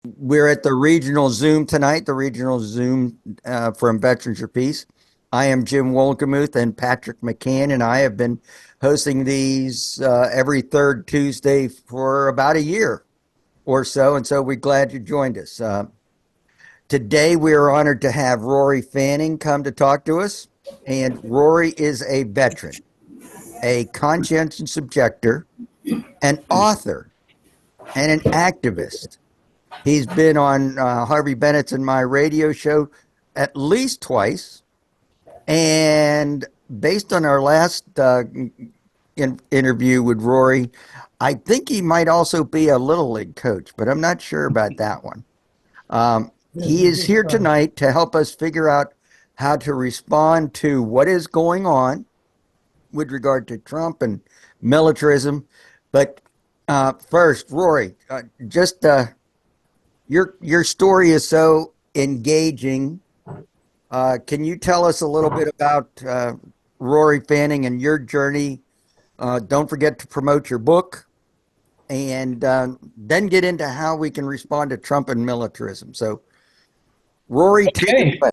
We're at the regional Zoom tonight, the regional Zoom from Veterans for Peace. I am Jim Wolgemuth, and Patrick McCann and I have been hosting these every third Tuesday for about a year or so, and so we're glad you joined us. Today we are honored to have Rory Fanning come to talk to us, and Rory is a veteran, a conscientious objector, an author, and an activist. He's been on Harvey Bennett's and my radio show at least twice. And based on our last interview with Rory, I think he might also be a Little League coach, but I'm not sure about that one. He is here tonight to help us figure out how to respond to what is going on with regard to Trump and militarism. But first, Rory, just your story is so engaging. Can you tell us a little bit about Rory Fanning and your journey? Don't forget to promote your book, and then get into how we can respond to Trump and militarism. So, Rory, take it Hey, away.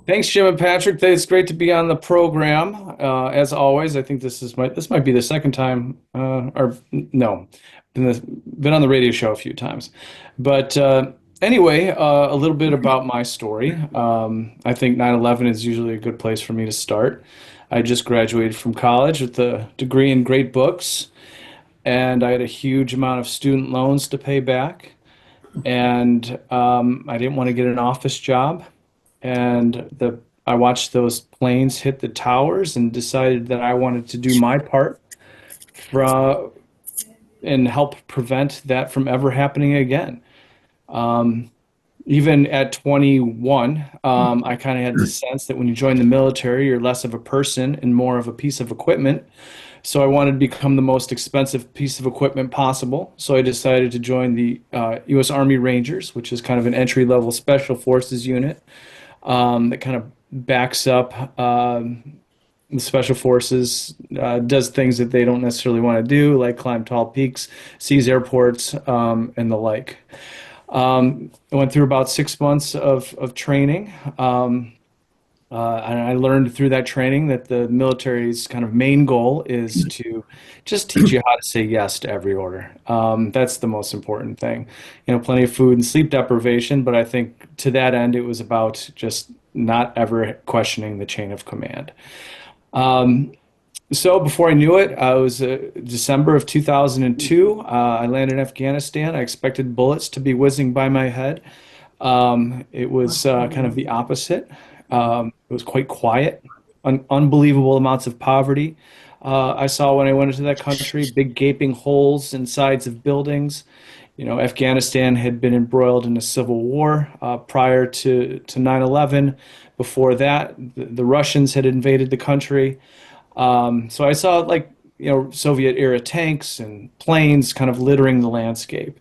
thanks, Jim and Patrick. It's great to be on the program. As always, I think this might be the second time, or no, been on the radio show a few times. But anyway, a little bit about my story. I think 9/11 is usually a good place for me to start. I just graduated from college with a degree in great books, and I had a huge amount of student loans to pay back. And I didn't want to get an office job. And I watched those planes hit the towers and decided that I wanted to do my part from and help prevent that from ever happening again. Um, Even at 21, I kind of had the sense that when you join the military, you're less of a person and more of a piece of equipment. So I wanted to become the most expensive piece of equipment possible. So I decided to join the U.S. Army Rangers, which is kind of an entry-level special forces unit that kind of backs up the special forces, does things that they don't necessarily want to do, like climb tall peaks, seize airports, and the like. I went through about 6 months of training. And I learned through that training that the military's kind of main goal is to just teach you how to say yes to every order. That's the most important thing. Plenty of food and sleep deprivation, but I think to that end, it was about just not ever questioning the chain of command. Um, so before I knew it, I was December of 2002. I landed in Afghanistan. I expected bullets to be whizzing by my head. It was kind of the opposite. It was quite quiet, unbelievable amounts of poverty. I saw when I went into that country, big gaping holes in sides of buildings. Afghanistan had been embroiled in a civil war prior to 9/11. Before that, the Russians had invaded the country. So I saw Soviet era tanks and planes kind of littering the landscape.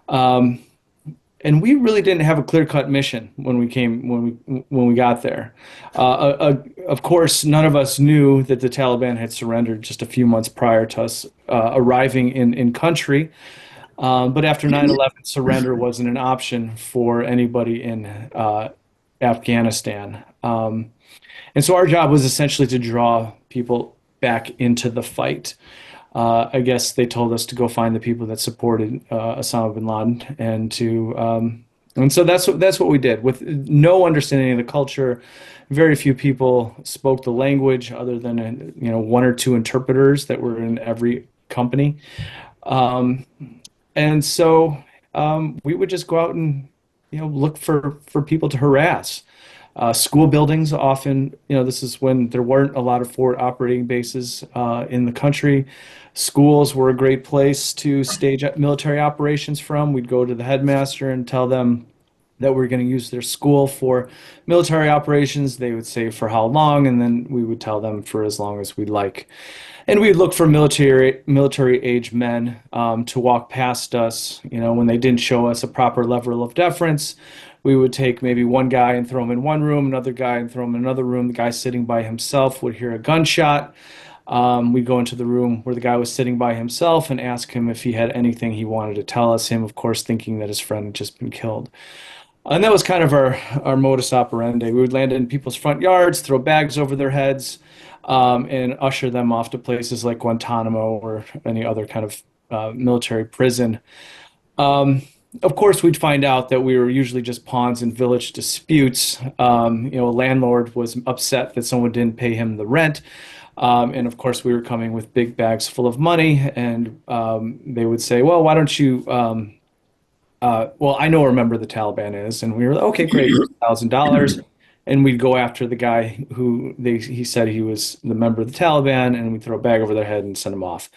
Um, and we really didn't have a clear-cut mission when we got there. Of course, none of us knew that the Taliban had surrendered just a few months prior to us arriving in country. But after 9/11, surrender wasn't an option for anybody in Afghanistan. And so our job was essentially to draw people back into the fight. I guess they told us to go find the people that supported Osama bin Laden, and so that's what we did with no understanding of the culture. Very few people spoke the language other than one or two interpreters that were in every company. Um, and so we would just go out and look for people to harass. School buildings often, this is when there weren't a lot of forward operating bases in the country. Schools were a great place to stage military operations from. We'd go to the headmaster and tell them that we're going to use their school for military operations. They would say for how long, and then we would tell them for as long as we'd like. And we'd look for military age men to walk past us. When they didn't show us a proper level of deference, we would take maybe one guy and throw him in one room, another guy and throw him in another room. The guy sitting by himself would hear a gunshot. We'd go into the room where the guy was sitting by himself and ask him if he had anything he wanted to tell us. Him, of course, thinking that his friend had just been killed. And that was kind of our modus operandi. We would land in people's front yards, throw bags over their heads, and usher them off to places like Guantanamo or any other kind of military prison. Um, of course, we'd find out that we were usually just pawns in village disputes. A landlord was upset that someone didn't pay him the rent. And of course, we were coming with big bags full of money, and they would say, "Well, why don't you?" Well, I know where a member of the Taliban is, and we were like, okay, great, here's $1,000, and we'd go after the guy he said he was the member of the Taliban, and we'd throw a bag over their head and send them off.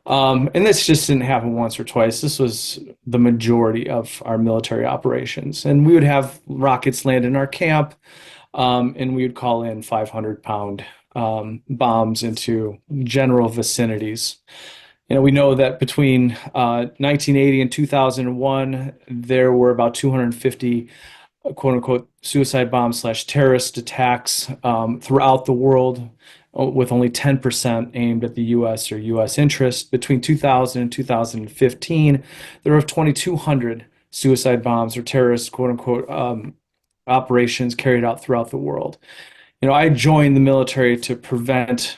And this just didn't happen once or twice. This was the majority of our military operations, and we would have rockets land in our camp, and we would call in 500-pound bombs into general vicinities. We know that between 1980 and 2001, there were about 250 quote unquote suicide bombs slash terrorist attacks throughout the world, with only 10% aimed at the US or US interest. Between 2000 and 2015, there were 2,200 suicide bombs or terrorist quote unquote operations carried out throughout the world. I joined the military to prevent,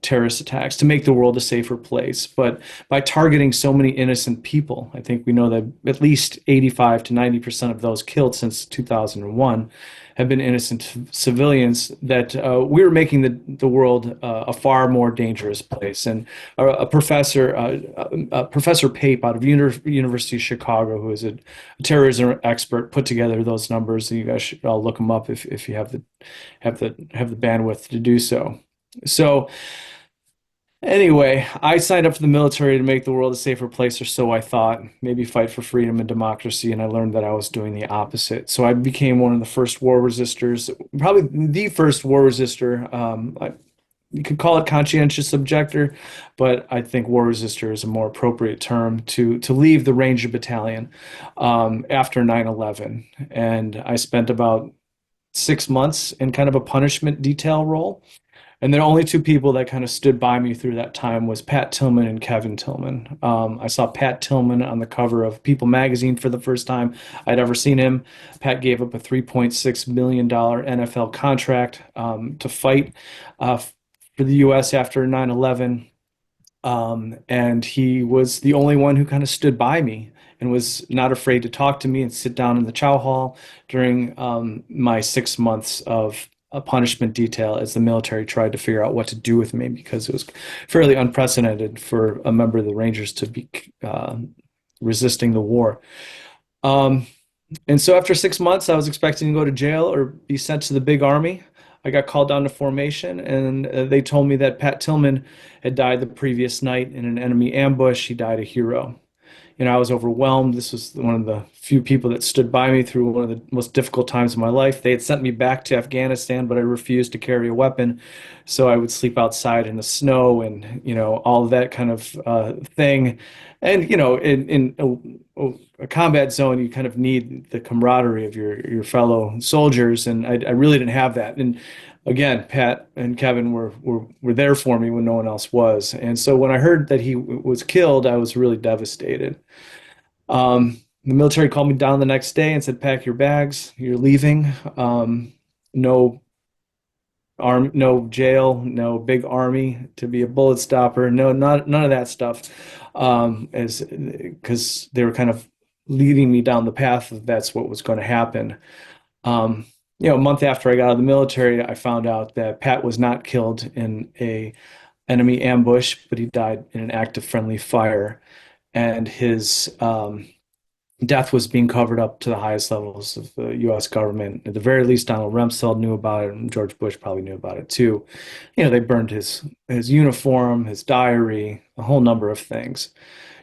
terrorist attacks, to make the world a safer place. But by targeting so many innocent people, I think we know that at least 85 to 90% of those killed since 2001 have been innocent civilians, that we were making the world a far more dangerous place. And Professor Pape out of University of Chicago, who is a terrorism expert, put together those numbers. And you guys should all look them up if you have the bandwidth to do so. So anyway, I signed up for the military to make the world a safer place, or so I thought, maybe fight for freedom and democracy, and I learned that I was doing the opposite. So I became one of the first war resistors, probably the first war resistor. You could call it conscientious objector, but I think war resistor is a more appropriate term to leave the Ranger Battalion after 9/11. And I spent about 6 months in kind of a punishment detail role. And the only two people that kind of stood by me through that time was Pat Tillman and Kevin Tillman. I saw Pat Tillman on the cover of People magazine for the first time I'd ever seen him. Pat gave up a $3.6 million NFL contract to fight for the U.S. after 9/11. And he was the only one who kind of stood by me and was not afraid to talk to me and sit down in the chow hall during my 6 months of a punishment detail, as the military tried to figure out what to do with me, because it was fairly unprecedented for a member of the Rangers to be resisting the war. And so after 6 months, I was expecting to go to jail or be sent to the big army. I got called down to formation, and they told me that Pat Tillman had died the previous night in an enemy ambush. He died a hero. I was overwhelmed. This was one of the few people that stood by me through one of the most difficult times of my life. They had sent me back to Afghanistan, but I refused to carry a weapon. So I would sleep outside in the snow and, all of that kind of thing. And, in a combat zone, you kind of need the camaraderie of your fellow soldiers. And I really didn't have that. And again, Pat and Kevin were there for me when no one else was. And so when I heard that he was killed, I was really devastated. The military called me down the next day and said, "Pack your bags. You're leaving. No no jail, no big army to be a bullet stopper. No, none of that stuff." As because they were kind of leading me down the path of that's what was going to happen. A month after I got out of the military, I found out that Pat was not killed in a enemy ambush, but he died in an act of friendly fire, and his death was being covered up to the highest levels of the U.S. government. At the very least, Donald Rumsfeld knew about it, and George Bush probably knew about it too. They burned his uniform, his diary, a whole number of things.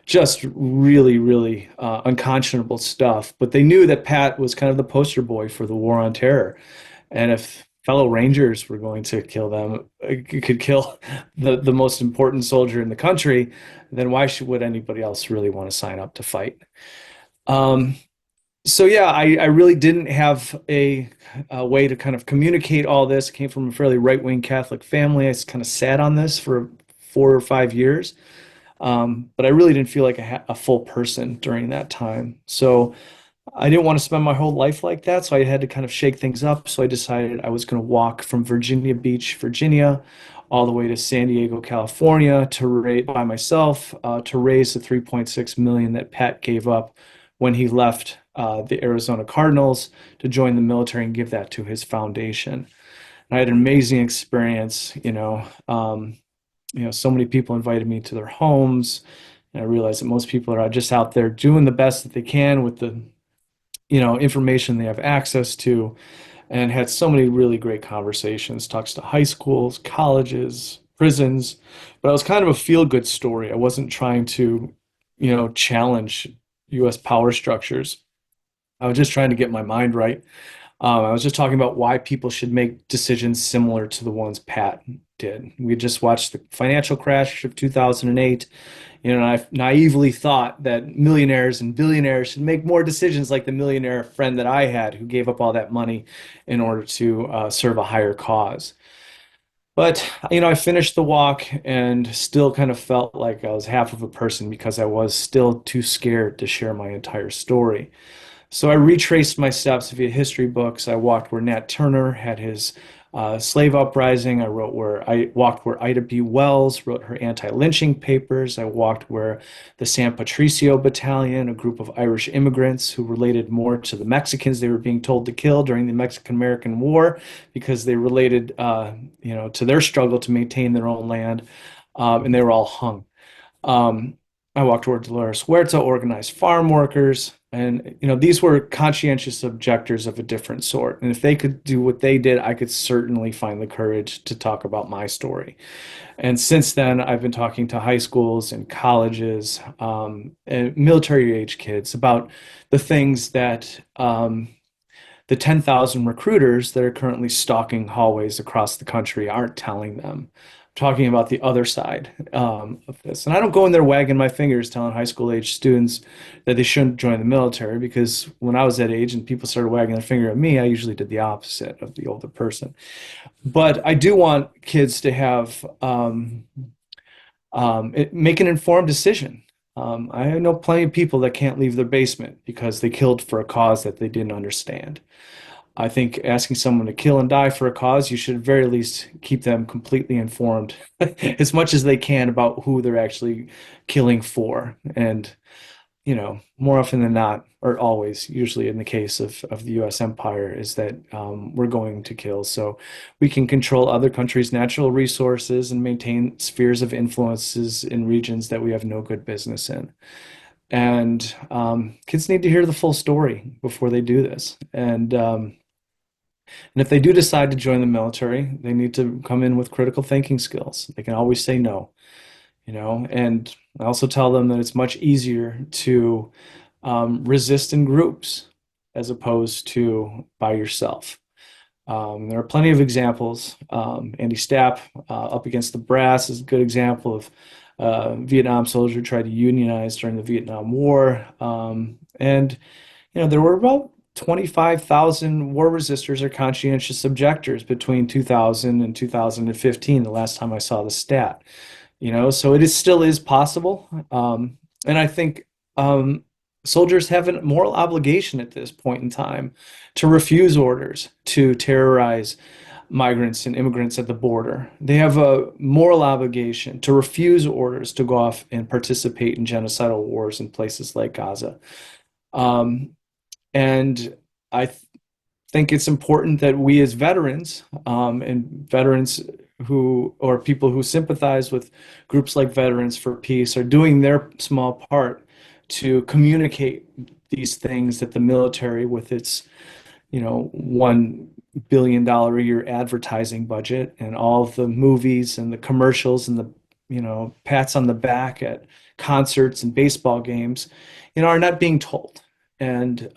Just really, really unconscionable stuff. But they knew that Pat was kind of the poster boy for the war on terror. And if fellow Rangers were going to kill them, it could kill the most important soldier in the country, then why would anybody else really want to sign up to fight? So yeah, I really didn't have a way to kind of communicate all this. I came from a fairly right-wing Catholic family. I kind of sat on this for 4 or 5 years, but I really didn't feel like a full person during that time. So I didn't want to spend my whole life like that, so I had to kind of shake things up. So I decided I was going to walk from Virginia Beach, Virginia, all the way to San Diego, California, by myself to raise the 3.6 million that Pat gave up when he left the Arizona Cardinals to join the military and give that to his foundation. And I had an amazing experience. So many people invited me to their homes, and I realized that most people are just out there doing the best that they can with the information they have access to, and had so many really great conversations, talks to high schools, colleges, prisons. But I was kind of a feel-good story. I wasn't trying to, challenge US power structures. I was just trying to get my mind right. I was just talking about why people should make decisions similar to the ones Pat did. We just watched the financial crash of 2008. And I naively thought that millionaires and billionaires should make more decisions like the millionaire friend that I had who gave up all that money in order to serve a higher cause. But, I finished the walk and still kind of felt like I was half of a person because I was still too scared to share my entire story. So I retraced my steps via history books. I walked where Nat Turner had his slave uprising. I walked where Ida B. Wells wrote her anti-lynching papers. I walked where the San Patricio Battalion, a group of Irish immigrants who related more to the Mexicans they were being told to kill during the Mexican-American War because they related, to their struggle to maintain their own land, and they were all hung. Um, I walked toward Dolores Huerta, organized farm workers, and these were conscientious objectors of a different sort. And if they could do what they did, I could certainly find the courage to talk about my story. And since then, I've been talking to high schools and colleges, and military age kids about the things that the 10,000 recruiters that are currently stalking hallways across the country aren't telling them. I'm talking about the other side of this. And I don't go in there wagging my fingers telling high school age students that they shouldn't join the military, because when I was that age and people started wagging their finger at me, I usually did the opposite of the older person. But I do want kids to have make an informed decision. I know plenty of people that can't leave their basement because they killed for a cause that they didn't understand. I think asking someone to kill and die for a cause, you should at very least keep them completely informed as much as they can about who they're actually killing for. And, more often than not, or always, usually in the case of the US empire, is that we're going to kill so we can control other countries' natural resources and maintain spheres of influences in regions that we have no good business in. And kids need to hear the full story before they do this. And if they do decide to join the military, they need to come in with critical thinking skills. They can always say no, and I also tell them that it's much easier to resist in groups as opposed to by yourself. There are plenty of examples. Andy Stapp, up against the brass, is a good example of a Vietnam soldier who tried to unionize during the Vietnam War. And there were about 25,000 war resistors or conscientious objectors between 2000 and 2015, the last time I saw the stat. So still is possible. And I think soldiers have a moral obligation at this point in time to refuse orders to terrorize migrants and immigrants at the border. They have a moral obligation to refuse orders to go off and participate in genocidal wars in places like Gaza. And I think it's important that we as veterans, and veterans or people who sympathize with groups like Veterans for Peace, are doing their small part to communicate these things that the military, with its $1 billion a year advertising budget and all of the movies and the commercials and the pats on the back at concerts and baseball games, are not being told. And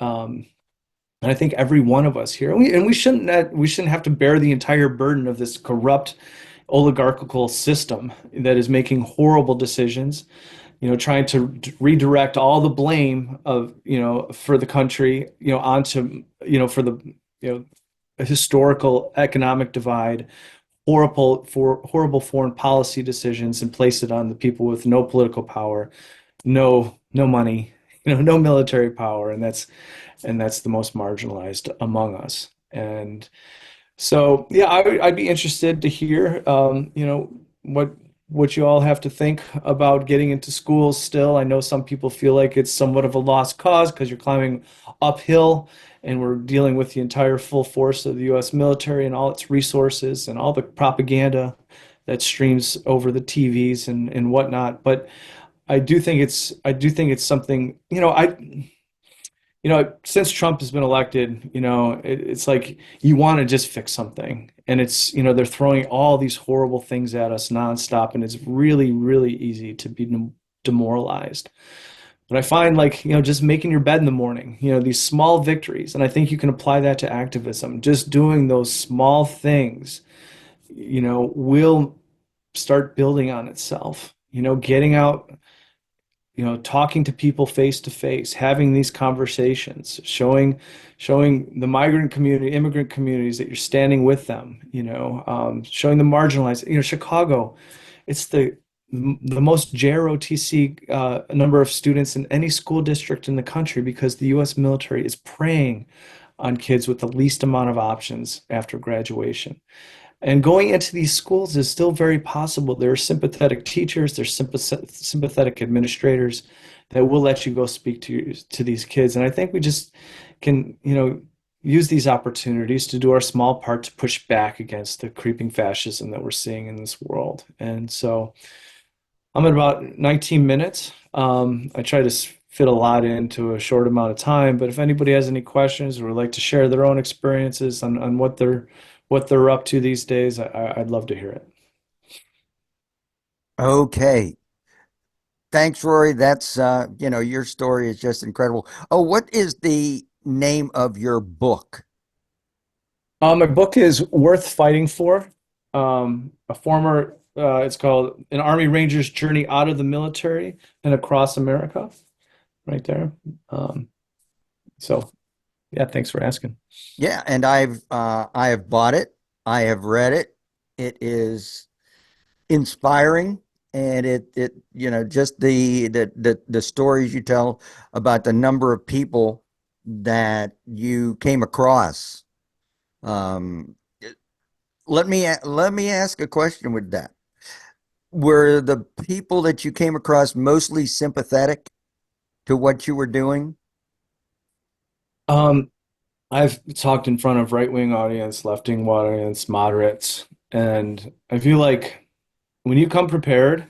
I think every one of us here, and we shouldn't have to bear the entire burden of this corrupt oligarchical system that is making horrible decisions. trying to redirect all the blame of, for the country, onto, for the, a historical economic divide, horrible foreign policy decisions, and place it on the people with no political power, no money, no military power, and that's the most marginalized among us. And so, yeah, I'd be interested to hear, what you all have to think about getting into schools still. I know some people feel like it's somewhat of a lost cause because you're climbing uphill, and we're dealing with the entire full force of the U.S. military and all its resources and all the propaganda that streams over the TVs and whatnot. But I do think it's something, since Trump has been elected, it's like you want to just fix something. And it's, they're throwing all these horrible things at us nonstop, and it's really, really easy to be demoralized. But I find, like, just making your bed in the morning, these small victories, and I think you can apply that to activism. Just doing those small things, will start building on itself. Getting out, talking to people face to face, having these conversations, showing the migrant community, immigrant communities that you're standing with them, showing the marginalized. Chicago, it's the most JROTC number of students in any school district in the country because the U.S. military is preying on kids with the least amount of options after graduation. And going into these schools is still very possible. There are sympathetic teachers, there's sympathetic administrators that will let you go speak to these kids. And I think we just can, use these opportunities to do our small part to push back against the creeping fascism that we're seeing in this world. And so I'm at about 19 minutes. I try to fit a lot into a short amount of time, but if anybody has any questions or would like to share their own experiences on what they're up to these days, I'd love to hear it. Okay. Thanks, Rory. That's, your story is just incredible. Oh, what is the name of your book? My book is Worth Fighting For. It's called An Army Ranger's Journey Out of the Military and Across America, right there. So, yeah, thanks for asking. Yeah, and I have bought it. I have read it. It is inspiring, and just the stories you tell about the number of people that you came across. Um, let me ask a question with that. Were the people that you came across mostly sympathetic to what you were doing? Um, I've talked in front of right-wing audience, left-wing audience, moderates, and I feel like when you come prepared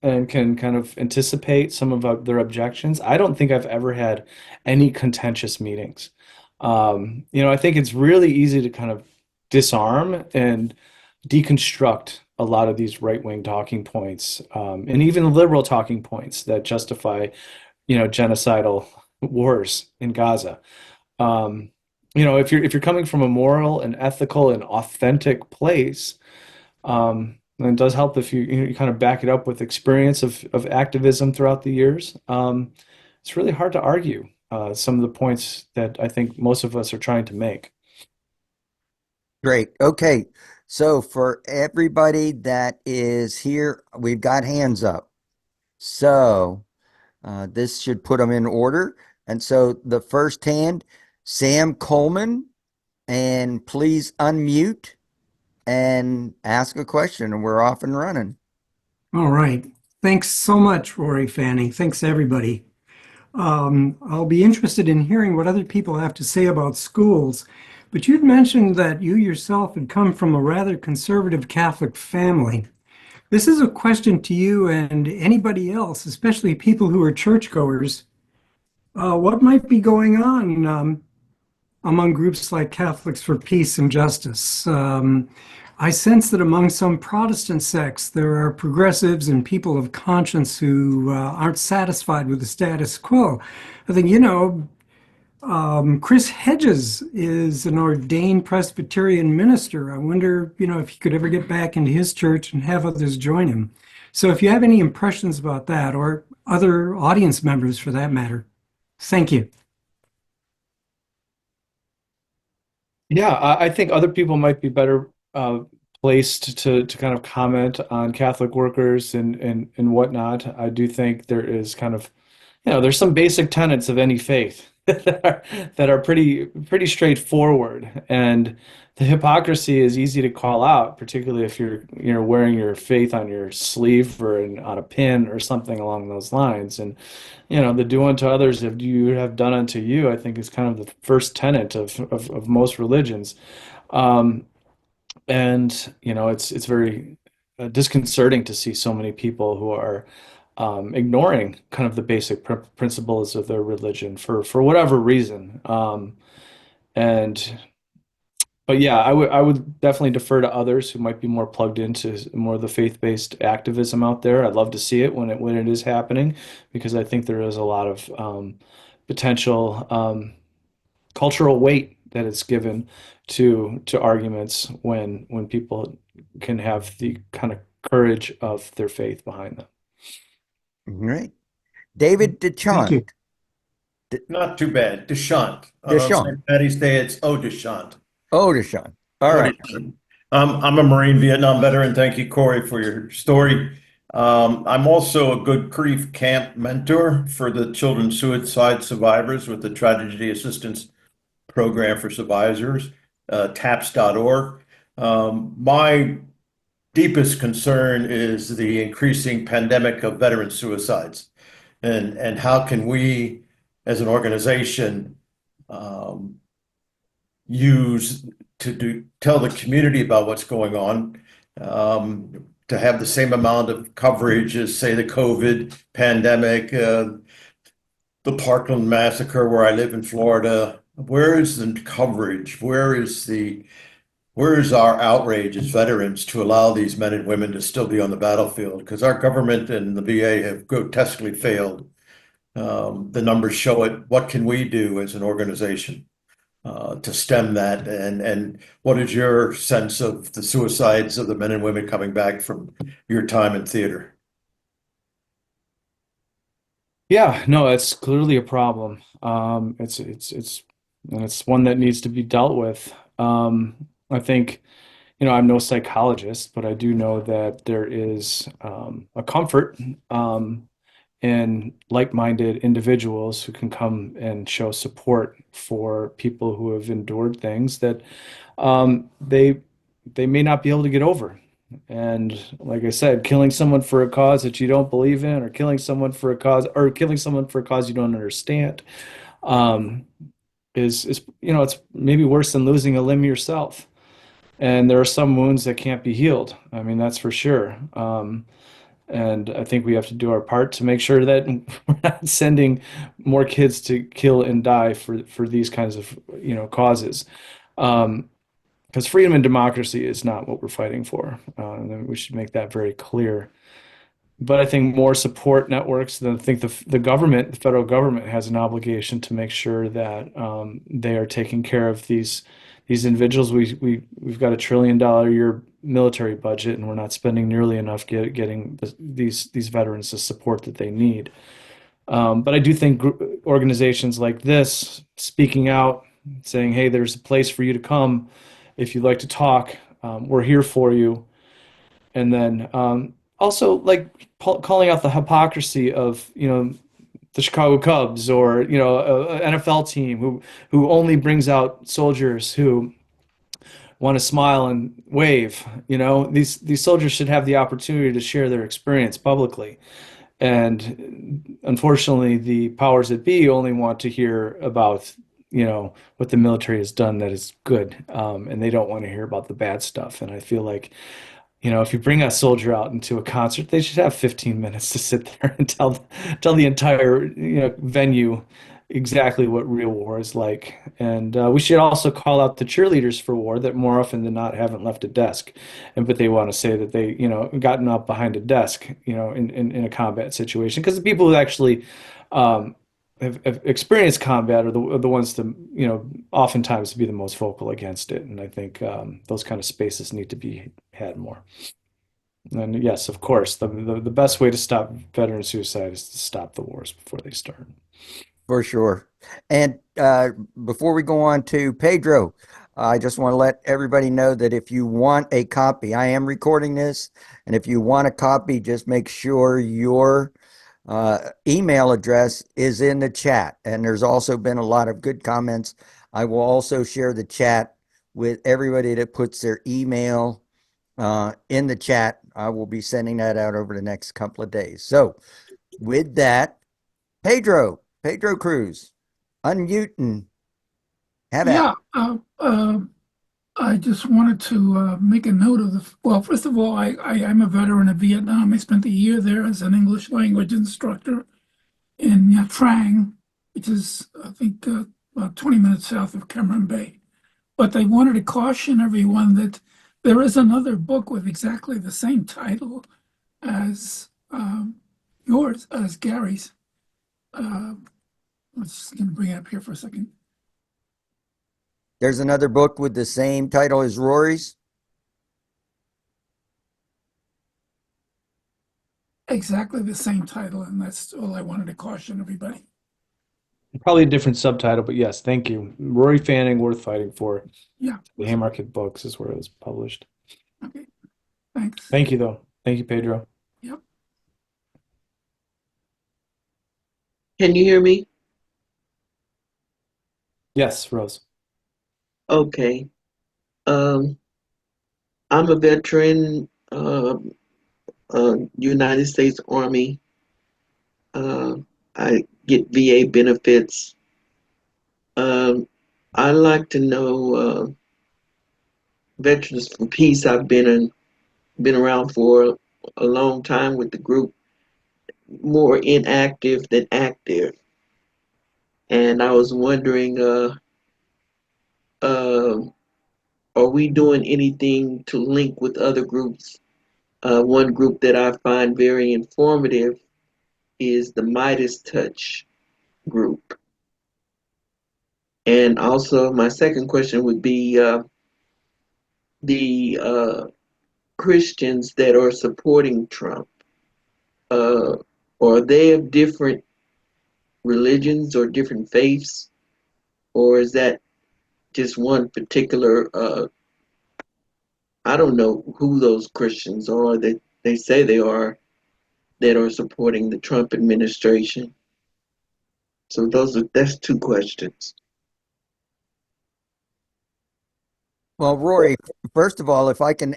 and can kind of anticipate some of their objections, I don't think I've ever had any contentious meetings. I think it's really easy to kind of disarm and deconstruct a lot of these right-wing talking points, and even liberal talking points that justify, genocidal wars in Gaza. Um, if you're coming from a moral and ethical and authentic place, and it does help if you kind of back it up with experience of activism throughout the years. It's really hard to argue some of the points that I think most of us are trying to make. Great. Okay. So for everybody that is here, we've got hands up. So this should put them in order. And so the first hand, Sam Coleman, and please unmute and ask a question, and we're off and running. All right. Thanks so much, Rory Fanning. Thanks, everybody. I'll be interested in hearing what other people have to say about schools, but you'd mentioned that you yourself had come from a rather conservative Catholic family. This is a question to you and anybody else, especially people who are churchgoers. What might be going on among groups like Catholics for Peace and Justice? I sense that among some Protestant sects, there are progressives and people of conscience who aren't satisfied with the status quo. I think, Chris Hedges is an ordained Presbyterian minister. I wonder, if he could ever get back into his church and have others join him. So if you have any impressions about that, or other audience members for that matter. Thank you. Yeah, I think other people might be better placed to kind of comment on Catholic workers and whatnot. I do think there is kind of, there's some basic tenets of any faith that are pretty straightforward, and the hypocrisy is easy to call out, particularly if you're wearing your faith on your sleeve or on a pin or something along those lines. And the do unto others as you have done unto you, I think is kind of the first tenet of most religions. Um, and it's very disconcerting to see so many people who are ignoring kind of the basic principles of their religion for whatever reason. And but yeah, I would definitely defer to others who might be more plugged into more of the faith-based activism out there. I'd love to see it when it is happening, because I think there is a lot of potential cultural weight that is given to arguments when people can have the kind of courage of their faith behind them. Right. David Thank DeChant. you. Not too bad. Deshant. On DeChant. St. Patty's Day, it's Deshant. Oh, DeChant. All right. Deshant. I'm a Marine Vietnam veteran. Thank you, Corey, for your story. I'm also a good grief camp mentor for the children suicide survivors with the Tragedy Assistance Program for Survivors, TAPS.org. My deepest concern is the increasing pandemic of veteran suicides, and how can we, as an organization, um, use to tell the community about what's going on, to have the same amount of coverage as, say, the COVID pandemic, the Parkland massacre where I live in Florida. Where is the coverage? Where is our outrage as veterans to allow these men and women to still be on the battlefield? Because our government and the VA have grotesquely failed. The numbers show it. What can we do as an organization to stem that? And what is your sense of the suicides of the men and women coming back from your time in theater? Yeah, no, it's clearly a problem. It's one that needs to be dealt with. I think, I'm no psychologist, but I do know that there is a comfort in like-minded individuals who can come and show support for people who have endured things that they may not be able to get over. And like I said, killing someone for a cause that you don't believe in, or killing someone for a cause, you don't understand, um, is it's maybe worse than losing a limb yourself. And there are some wounds that can't be healed. I mean, that's for sure. And I think we have to do our part to make sure that we're not sending more kids to kill and die for these kinds of causes. Because freedom and democracy is not what we're fighting for. And we should make that very clear. But I think more support networks. I think the government, the federal government, has an obligation to make sure that they are taking care of these individuals. We've got $1 trillion a year military budget, and we're not spending nearly enough getting these veterans the support that they need. But I do think organizations like this, speaking out, saying, "Hey, there's a place for you to come if you'd like to talk. We're here for you." And then also, like, calling out the hypocrisy of the Chicago Cubs, or a NFL team who only brings out soldiers who want to smile and wave. These soldiers should have the opportunity to share their experience publicly. And unfortunately, the powers that be only want to hear about what the military has done that is good, and they don't want to hear about the bad stuff. And I feel like if you bring a soldier out into a concert, they should have 15 minutes to sit there and tell the entire venue exactly what real war is like. And we should also call out the cheerleaders for war that more often than not haven't left a desk, but they want to say that they gotten up behind a desk in a combat situation, because the people who actually have experienced combat are the ones to oftentimes be the most vocal against it. And I think those kind of spaces need to be had more. And yes, of course, the best way to stop veteran suicide is to stop the wars before they start. For sure. And before we go on to Pedro, I just want to let everybody know that if you want a copy, I am recording this, and if you want a copy, just make sure your email address is in the chat. And there's also been a lot of good comments. I will also share the chat with everybody that puts their email in the chat. I will be sending that out over the next couple of days. So with that, Pedro Cruz, unmute and have at Yeah, it. I just wanted to make a note of well, first of all, I'm a veteran of Vietnam. I spent a year there as an English language instructor in Nha Trang, which is, I think, about 20 minutes south of Cam Bay. But I wanted to caution everyone that there is another book with exactly the same title as yours, as Gary's. I'm just going to bring it up here for a second. There's another book with the same title as Rory's. Exactly the same title, and that's all I wanted to caution everybody. Probably a different subtitle, but yes, thank you. Rory Fanning, Worth Fighting For. Yeah. The Haymarket Books is where it was published. Okay. Thanks. Thank you, though. Thank you, Pedro. Yep. Can you hear me? Yes, Rose. Okay. I'm a veteran, United States Army. I get VA benefits. I like to know Veterans for Peace. I've been around for a long time with the group, more inactive than active. And I was wondering, are we doing anything to link with other groups? One group that I find very informative is the Midas Touch group. And also, my second question would be the Christians that are supporting Trump. Are they of different religions or different faiths? Or is that just one particular, I don't know who those Christians are that they say they are, that are supporting the Trump administration? So that's two questions. Well, Rory, first of all, if I can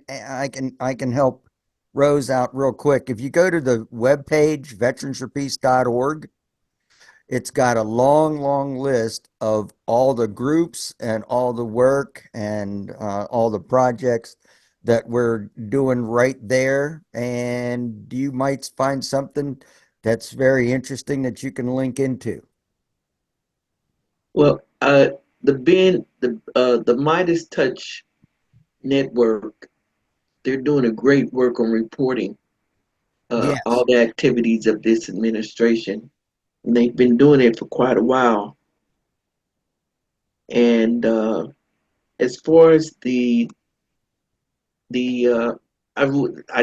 help Rose out real quick. If you go to the webpage, veteransforpeace.org, it's got a long, long list of all the groups and all the work and all the projects that we're doing right there. And you might find something that's very interesting that you can link into. Well, the Midas Touch network, they're doing a great work on reporting Yes. all the activities of this administration. And they've been doing it for quite a while. And as far as I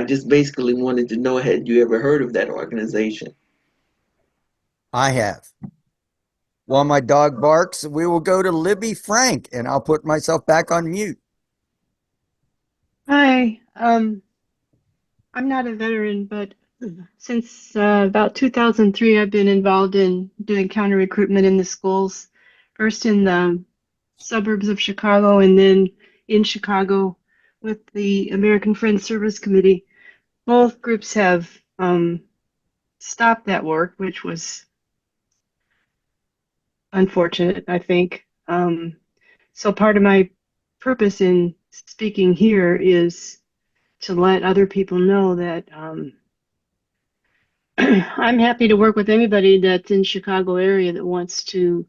just basically wanted to know, had you ever heard of that organization? I have. While my dog barks, we will go to Libby Frank, and I'll put myself back on mute. Hi, I'm not a veteran, but since about 2003, I've been involved in doing counter recruitment in the schools, first in the suburbs of Chicago and then in Chicago with the American Friends Service Committee. Both groups have stopped that work, which was unfortunate, I think. So part of my purpose in speaking here is to let other people know that I'm happy to work with anybody that's in Chicago area that wants to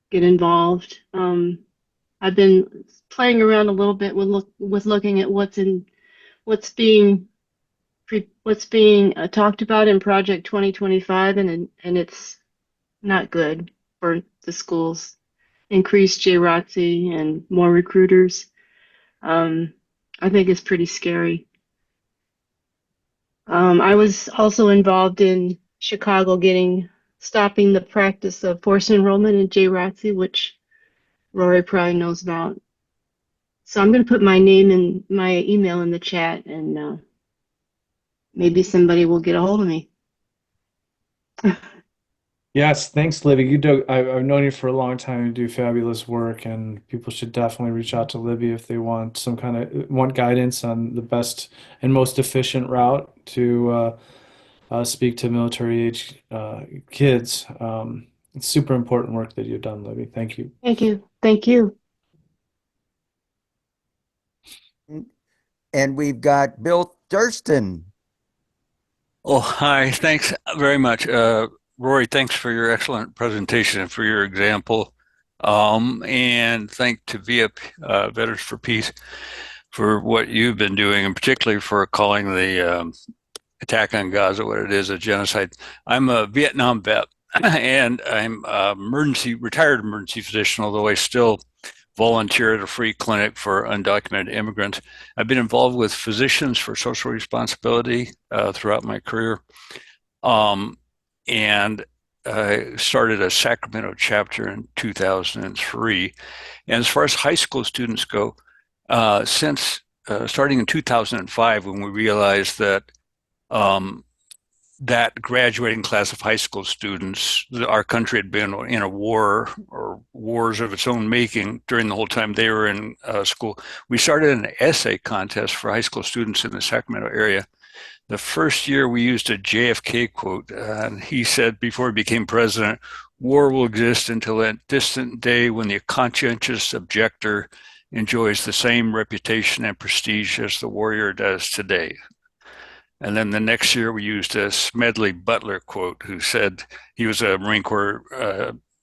get involved. I've been playing around a little bit with looking at what's being talked about in Project 2025, and it's not good for the schools. Increased JROTC and more recruiters. I think it's pretty scary. I was also involved in Chicago stopping the practice of forced enrollment in JROTC, which Rory probably knows about. So I'm going to put my name and my email in the chat, and maybe somebody will get a hold of me. Yes, thanks, Libby. I've known you for a long time. You do fabulous work, and people should definitely reach out to Libby if they want want guidance on the best and most efficient route to speak to military age kids. It's super important work that you've done, Libby. Thank you. Thank you. Thank you. And we've got Bill Thurston. Oh, hi. Thanks very much. Rory, thanks for your excellent presentation and for your example. And thank to VFP, Veterans for Peace, for what you've been doing, and particularly for calling the attack on Gaza what it is, a genocide. I'm a Vietnam vet, and I'm a retired emergency physician, although I still volunteer at a free clinic for undocumented immigrants. I've been involved with Physicians for Social Responsibility throughout my career. And I started a Sacramento chapter in 2003. And as far as high school students go, since starting in 2005, when we realized that that graduating class of high school students, our country had been in a war or wars of its own making during the whole time they were in school. We started an essay contest for high school students in the Sacramento area. The first year we used a JFK quote, and he said before he became president, "War will exist until that distant day when the conscientious objector enjoys the same reputation and prestige as the warrior does today." And then the next year we used a Smedley Butler quote, who said, he was a Marine Corps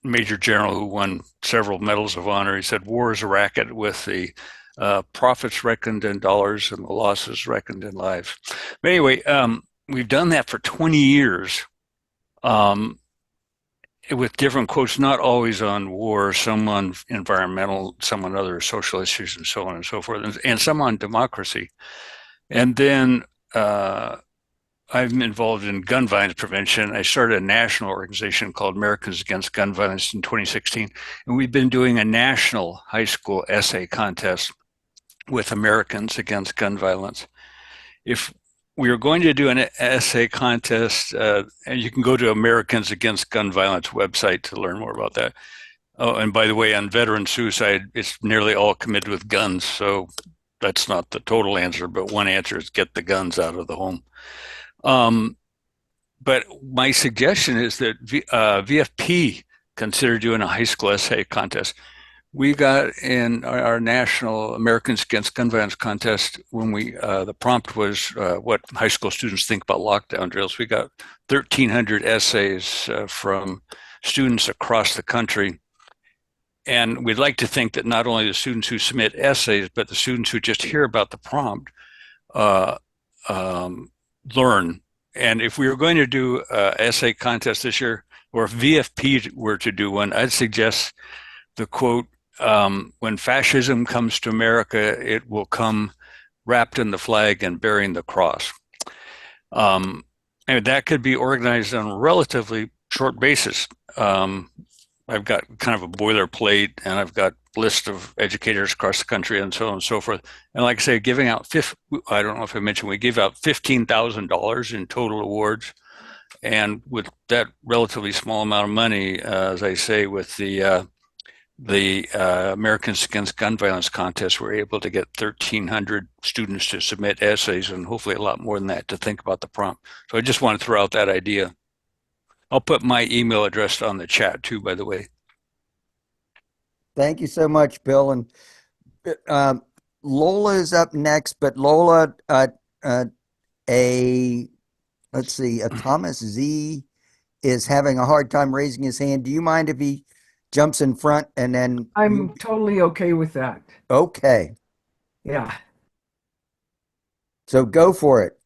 Major General who won several medals of honor. He said, "War is a racket with the profits reckoned in dollars and the losses reckoned in lives." But anyway, we've done that for 20 years with different quotes, not always on war, some on environmental, some on other social issues and so on and so forth, and some on democracy. And then I'm involved in gun violence prevention. I started a national organization called Americans Against Gun Violence in 2016, and we've been doing a national high school essay contest with Americans Against Gun Violence. If we are going to do an essay contest, and you can go to Americans Against Gun Violence website to learn more about that. Oh, and by the way, on veteran suicide, it's nearly all committed with guns, so that's not the total answer, but one answer is get the guns out of the home. But my suggestion is that VFP consider doing a high school essay contest. We got in our national Americans Against Gun Violence contest, when the prompt was what high school students think about lockdown drills. We got 1,300 essays from students across the country. And we'd like to think that not only the students who submit essays, but the students who just hear about the prompt learn. And if we were going to do an essay contest this year, or if VFP were to do one, I'd suggest the quote, "When fascism comes to America, it will come wrapped in the flag and bearing the cross." And that could be organized on a relatively short basis. I've got kind of a boilerplate, and I've got a list of educators across the country and so on and so forth. And like I say, giving out, I don't know if I mentioned, we give out $15,000 in total awards. And with that relatively small amount of money, as I say, with the Americans Against Gun Violence contest, we're able to get 1,300 students to submit essays, and hopefully a lot more than that to think about the prompt. So I just want to throw out that idea. I'll put my email address on the chat too, by the way. Thank you so much, Bill. And Lola is up next, but Lola, let's see, Thomas Z is having a hard time raising his hand. Do you mind if he jumps in front and then? I'm totally okay with that. Okay. Yeah. So go for it.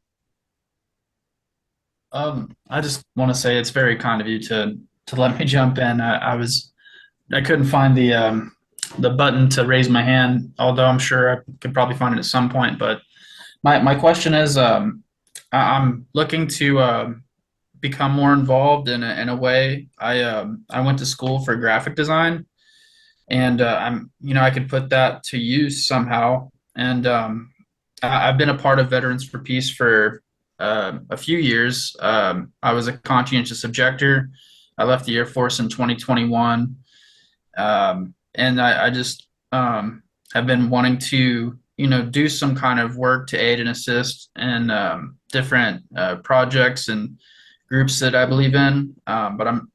I just want to say it's very kind of you to let me jump in. I couldn't find the button to raise my hand, although I'm sure I could probably find it at some point. But my question is, I'm looking to become more involved in a way. I went to school for graphic design, and I could put that to use somehow. And I've been a part of Veterans for Peace for a few years. I was a conscientious objector. I left the Air Force in 2021, and I just have been wanting to do some kind of work to aid and assist in different projects and groups that I believe in. But I'm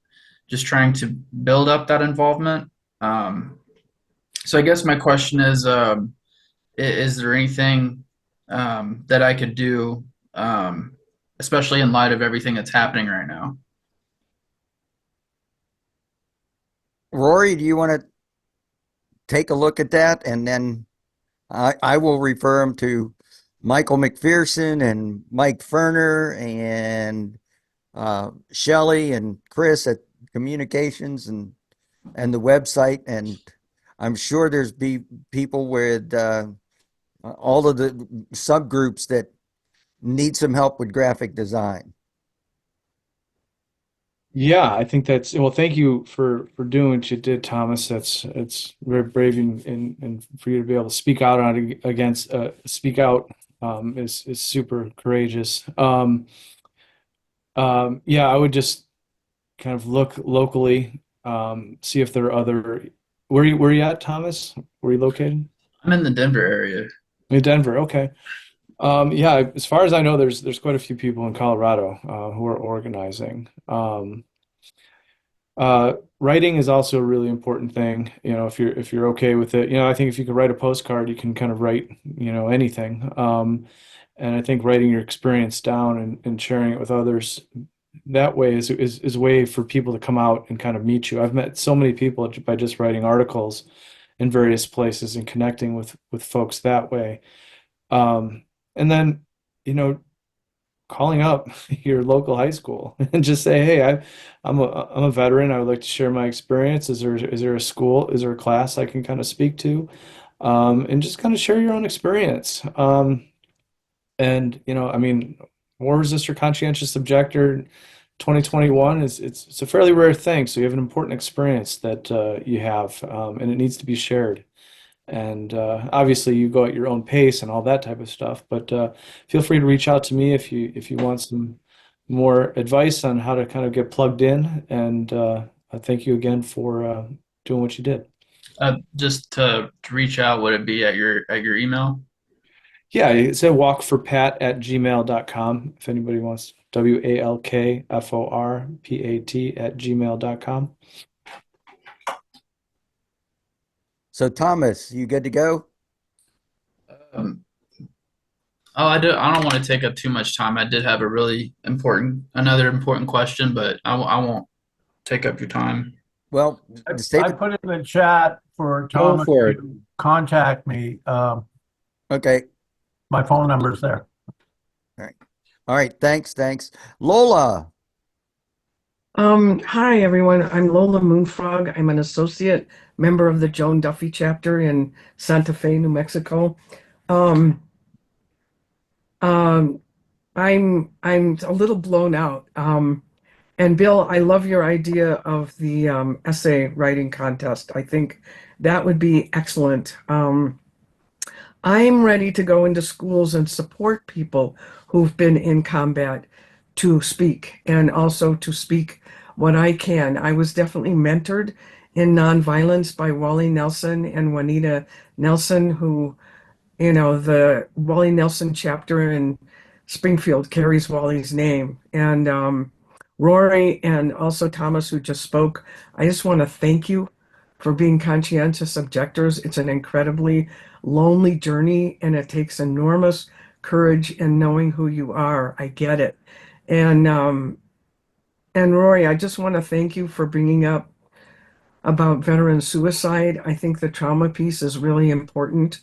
just trying to build up that involvement. So I guess my question is there anything that I could do, especially in light of everything that's happening right now? Rory, do you want to take a look at that? And then I will refer him to Michael McPherson and Mike Ferner and Shelley and Chris at communications and the website. And I'm sure there's people with all of the subgroups that need some help with graphic design. Yeah, I think that's well. Thank you for doing what you did, Thomas. It's very brave and for you to be able to speak out on it against speak out is super courageous. Yeah, I would just kind of look locally, see if there are other. Where you at, Thomas? Where are you located? I'm in the Denver area. In Denver. Okay. Yeah, as far as I know, there's quite a few people in Colorado who are organizing. Writing is also a really important thing. If you're okay with it, I think if you could write a postcard, you can kind of write, anything. And I think writing your experience down and sharing it with others that way is a way for people to come out and kind of meet you. I've met so many people by just writing articles in various places and connecting with folks that way. And then, calling up your local high school and just say, "Hey, I'm a veteran. I would like to share my experience. Is there a school? Is there a class I can kind of speak to?" And just kind of share your own experience. And I mean, War Resistor Conscientious Objector 2021 it's a fairly rare thing. So you have an important experience that you have, and it needs to be shared. And obviously, you go at your own pace and all that type of stuff. But feel free to reach out to me if you want some more advice on how to kind of get plugged in. And I thank you again for doing what you did. Just to reach out, would it be at your email? Yeah, it's a walkforpat@gmail.com. If anybody wants, WALKFORPAT@gmail.com. So Thomas, you good to go? Um, I don't want to take up too much time. I did have another important question, but I won't take up your time. Well, I put in the chat for Thomas to contact me. Okay. My phone number's there. All right. Thanks. Lola. Hi everyone. I'm Lola Moonfrog. I'm an associate member of the Joan Duffy chapter in Santa Fe, New Mexico. I'm a little blown out. And Bill, I love your idea of the essay writing contest. I think that would be excellent. I'm ready to go into schools and support people who've been in combat to speak and also to speak what I can. I was definitely mentored in nonviolence by Wally Nelson and Juanita Nelson, who, the Wally Nelson chapter in Springfield carries Wally's name. And Rory and also Thomas, who just spoke, I just want to thank you for being conscientious objectors. It's an incredibly lonely journey, and it takes enormous courage in knowing who you are. I get it. And Rory, I just want to thank you for bringing up about veteran suicide. I think the trauma piece is really important.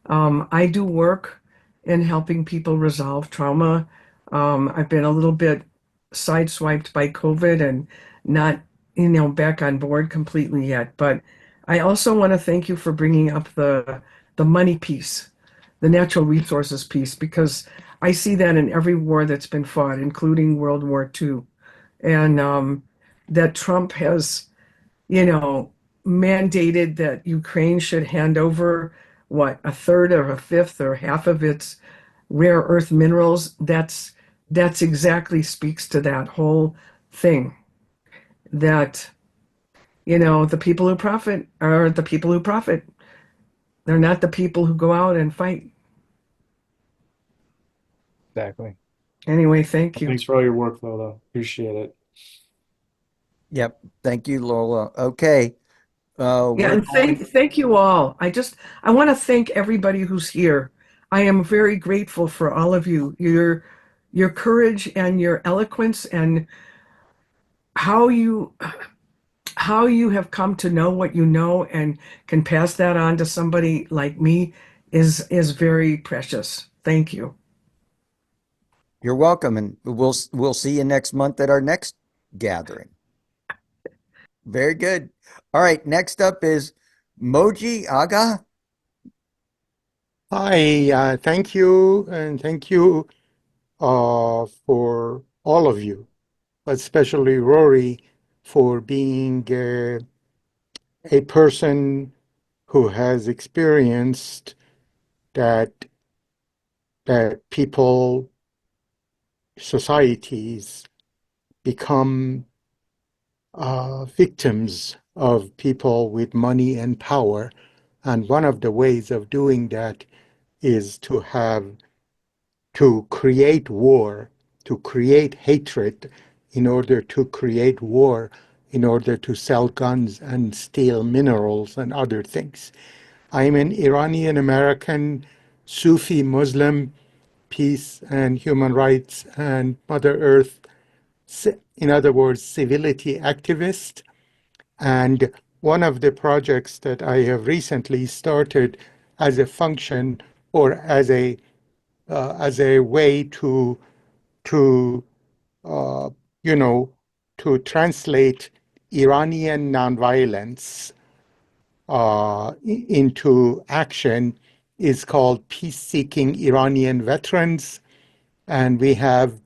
I do work in helping people resolve trauma. I've been a little bit sideswiped by COVID and not, back on board completely yet. But I also want to thank you for bringing up the money piece, the natural resources piece, because I see that in every war that's been fought, including World War II. And that Trump has, mandated that Ukraine should hand over, what, a third or a fifth or half of its rare earth minerals. That's exactly speaks to that whole thing that, the people who profit are the people who profit. They're not the people who go out and fight. Exactly. Anyway, thank you. Thanks for all your work, Lola. Appreciate it. Yep. Thank you, Lola. Okay. Yeah, We're and thank you all. I want to thank everybody who's here. I am very grateful for all of you. Your courage and your eloquence and how you have come to know what you know and can pass that on to somebody like me is very precious. Thank you. You're welcome, and we'll see you next month at our next gathering. Very good. All right, next up is Moji Aga. Hi, thank you, and thank you for all of you, especially Rory, for being a person who has experienced that people, societies become victims of people with money and power. And one of the ways of doing that is to create war, to create hatred in order to create war, in order to sell guns and steal minerals and other things. I'm an Iranian American Sufi Muslim peace and human rights and Mother Earth, in other words, civility activist. And one of the projects that I have recently started as a function or as a way to uh, you know to translate Iranian nonviolence into action is called Peace-Seeking Iranian Veterans, and we have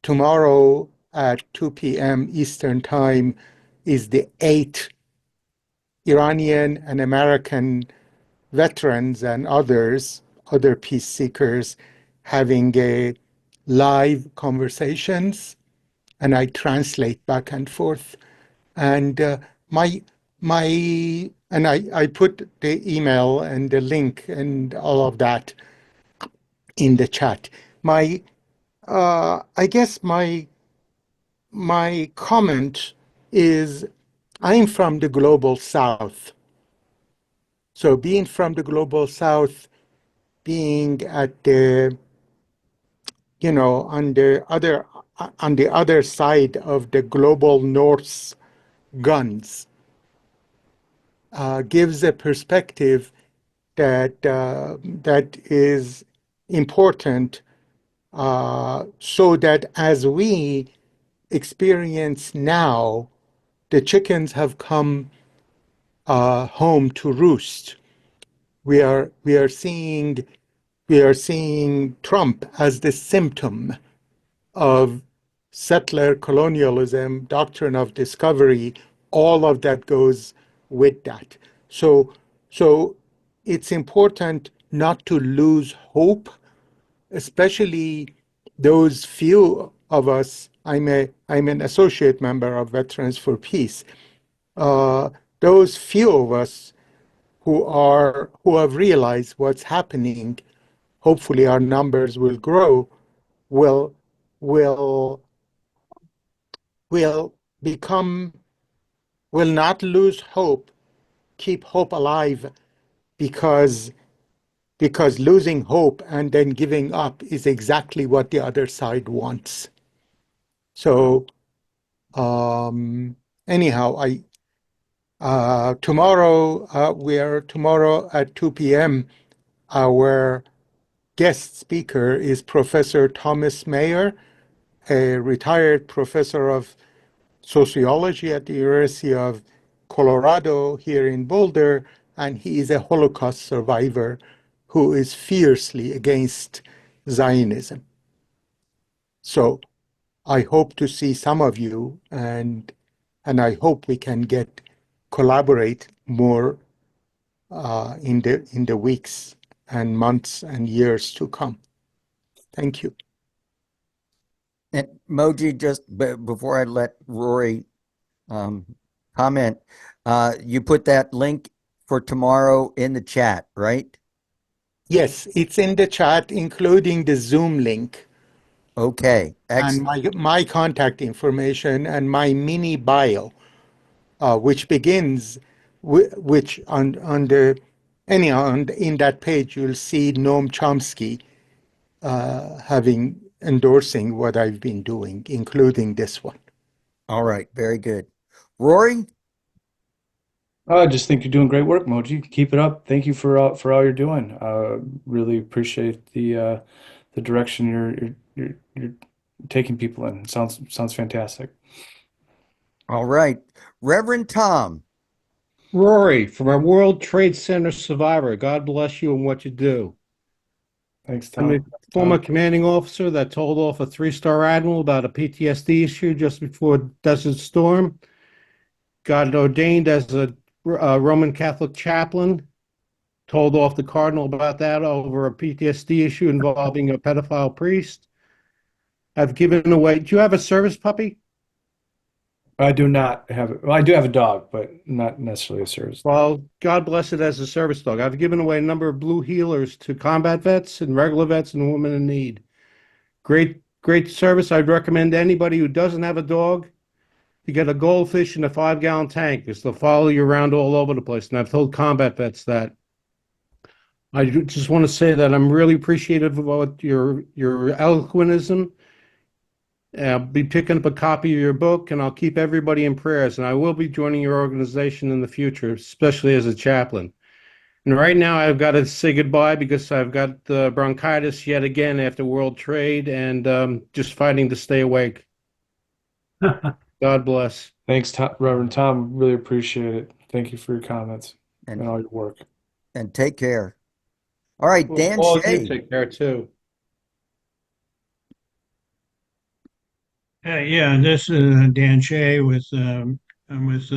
tomorrow at 2 p.m. Eastern Time is the 8th Iranian and American veterans and other peace seekers having a live conversations, and I translate back and forth. And I put the email and the link and all of that in the chat. I guess my comment is I'm from the global south. So being from the global south, being at the, on the other side of the global north's guns, gives a perspective that is important, so that as we experience now, the chickens have come home to roost. We are seeing Trump as the symptom of settler colonialism, doctrine of discovery. All of that goes with that. So it's important not to lose hope, especially those few of us. I'm an associate member of Veterans for Peace. Those few of us who have realized what's happening, hopefully our numbers will grow, will will will will not lose hope, keep hope alive, because losing hope and then giving up is exactly what the other side wants. So anyhow, tomorrow at 2 p.m. Our guest speaker is Professor Thomas Mayer, a retired professor of sociology at the University of Colorado here in Boulder, and he is a Holocaust survivor who is fiercely against Zionism. So I hope to see some of you, and I hope we can collaborate more in the weeks and months and years to come. Thank you. And Moji, just before I let Rory comment, you put that link for tomorrow in the chat, right? Yes, it's in the chat, including the Zoom link. Okay, excellent. And my contact information and my mini bio, which begins which on the anyhow in that page you'll see Noam Chomsky endorsing what I've been doing, including this one. All right, very good. Rory? I just think you're doing great work, Moji. Keep it up. Thank you for all you're doing. Really appreciate the direction you're taking people in. Sounds fantastic. All right, Reverend Tom. Rory, from a World Trade Center survivor, God bless you and what you do. Thanks, Tom. I'm a former commanding officer that told off a 3-star admiral about a PTSD issue just before Desert Storm. Got ordained as a Roman Catholic chaplain. Told off the cardinal about that over a PTSD issue involving a pedophile priest. I've given away. Do you have a service puppy? I do not have it. Well, I do have a dog, but not necessarily a service dog. Well, God bless it as a service dog. I've given away a number of blue healers to combat vets and regular vets and women in need. Great service. I'd recommend anybody who doesn't have a dog to get a goldfish in a 5-gallon tank, because they'll follow you around all over the place. And I've told combat vets that. I just want to say that I'm really appreciative of your eloquentism. I'll be picking up a copy of your book, and I'll keep everybody in prayers. And I will be joining your organization in the future, especially as a chaplain. And right now, I've got to say goodbye because I've got bronchitis yet again after World Trade, and just fighting to stay awake. God bless. Thanks, Reverend Tom. Really appreciate it. Thank you for your comments and all your work. And take care. All right, Dan Shea. Take care too. Yeah, this is Dan Shea with I'm with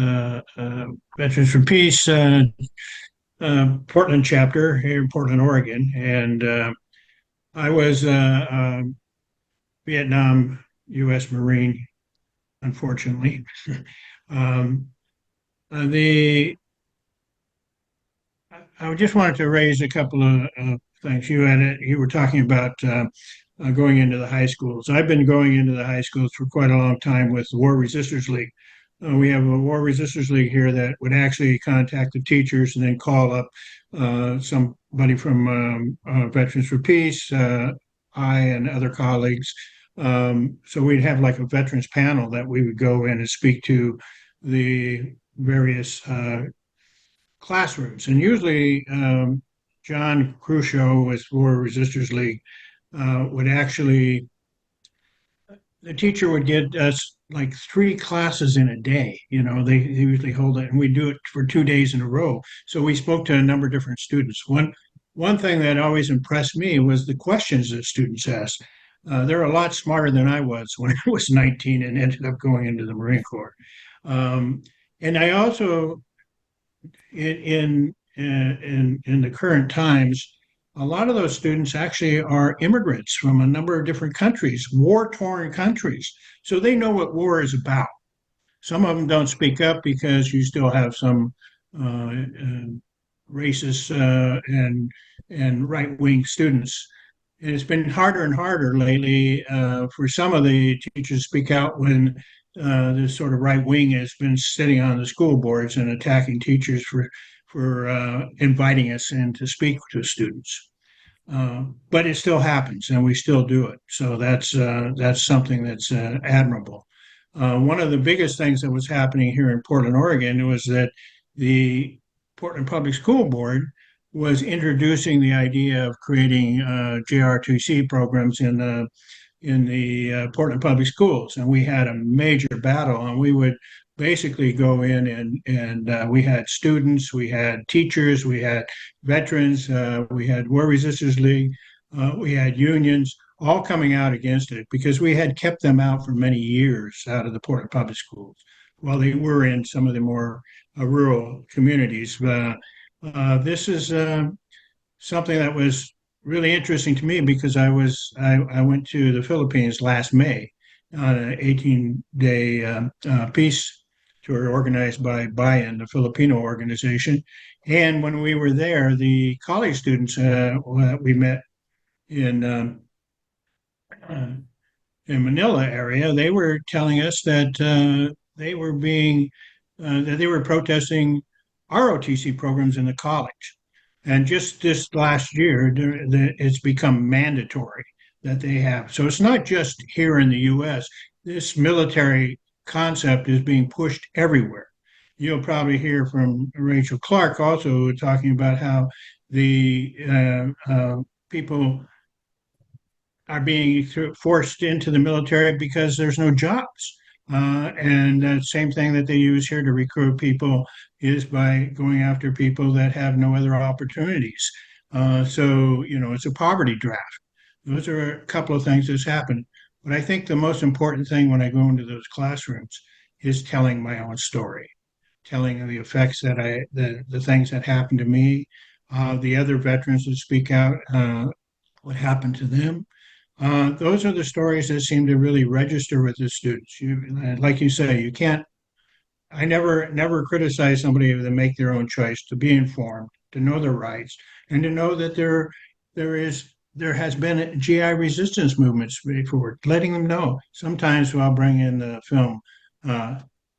Veterans for Peace Portland chapter here in Portland, Oregon, and I was a Vietnam U.S. Marine, unfortunately. I just wanted to raise a couple of things. You were talking about going into the high schools. I've been going into the high schools for quite a long time with the War Resistors League. We have a War Resistors League here that would actually contact the teachers and then call up somebody from Veterans for Peace, I and other colleagues. So we'd have like a veterans panel that we would go in and speak to the various classrooms. And usually John Crusoe with War Resistors League would actually, the teacher would get us like 3 classes in a day. You know, they usually hold it, and we do it for 2 days in a row. So we spoke to a number of different students. One thing that always impressed me was the questions that students asked. They're a lot smarter than I was when I was 19 and ended up going into the Marine Corps. And I also, in the current times, a lot of those students actually are immigrants from a number of different countries, war-torn countries. So they know what war is about. Some of them don't speak up because you still have some racist and right-wing students. And it's been harder and harder lately for some of the teachers to speak out when this sort of right wing has been sitting on the school boards and attacking teachers for inviting us in to speak to students. But it still happens, and we still do it. So that's something that's admirable. One of the biggest things that was happening here in Portland, Oregon, was that the Portland Public School Board was introducing the idea of creating JRTC programs in in the Portland Public Schools, and we had a major battle, and we would basically go in and we had students, we had teachers, we had veterans, we had War Resistors League, we had unions, all coming out against it because we had kept them out for many years out of the Portland Public Schools while they were in some of the more rural communities. This is something that was really interesting to me because I went to the Philippines last May on an 18-day peace tour organized by Bayan, the Filipino organization. And when we were there, the college students we met in Manila area, they were telling us that they were protesting ROTC programs in the college. And just this last year, it's become mandatory that they have. So it's not just here in the U.S. This military concept is being pushed everywhere. You'll probably hear from Rachel Clark also talking about how the people are being forced into the military because there's no jobs. And the same thing that they use here to recruit people is by going after people that have no other opportunities. So, it's a poverty draft. Those are a couple of things that's happened. But I think the most important thing when I go into those classrooms is telling my own story, telling the effects the things that happened to me, the other veterans that speak out, what happened to them. Those are the stories that seem to really register with the students. Like you say, you can't. I never criticize somebody to make their own choice, to be informed, to know their rights, and to know that there has been GI resistance movements before, letting them know. Sometimes I'll bring in the film,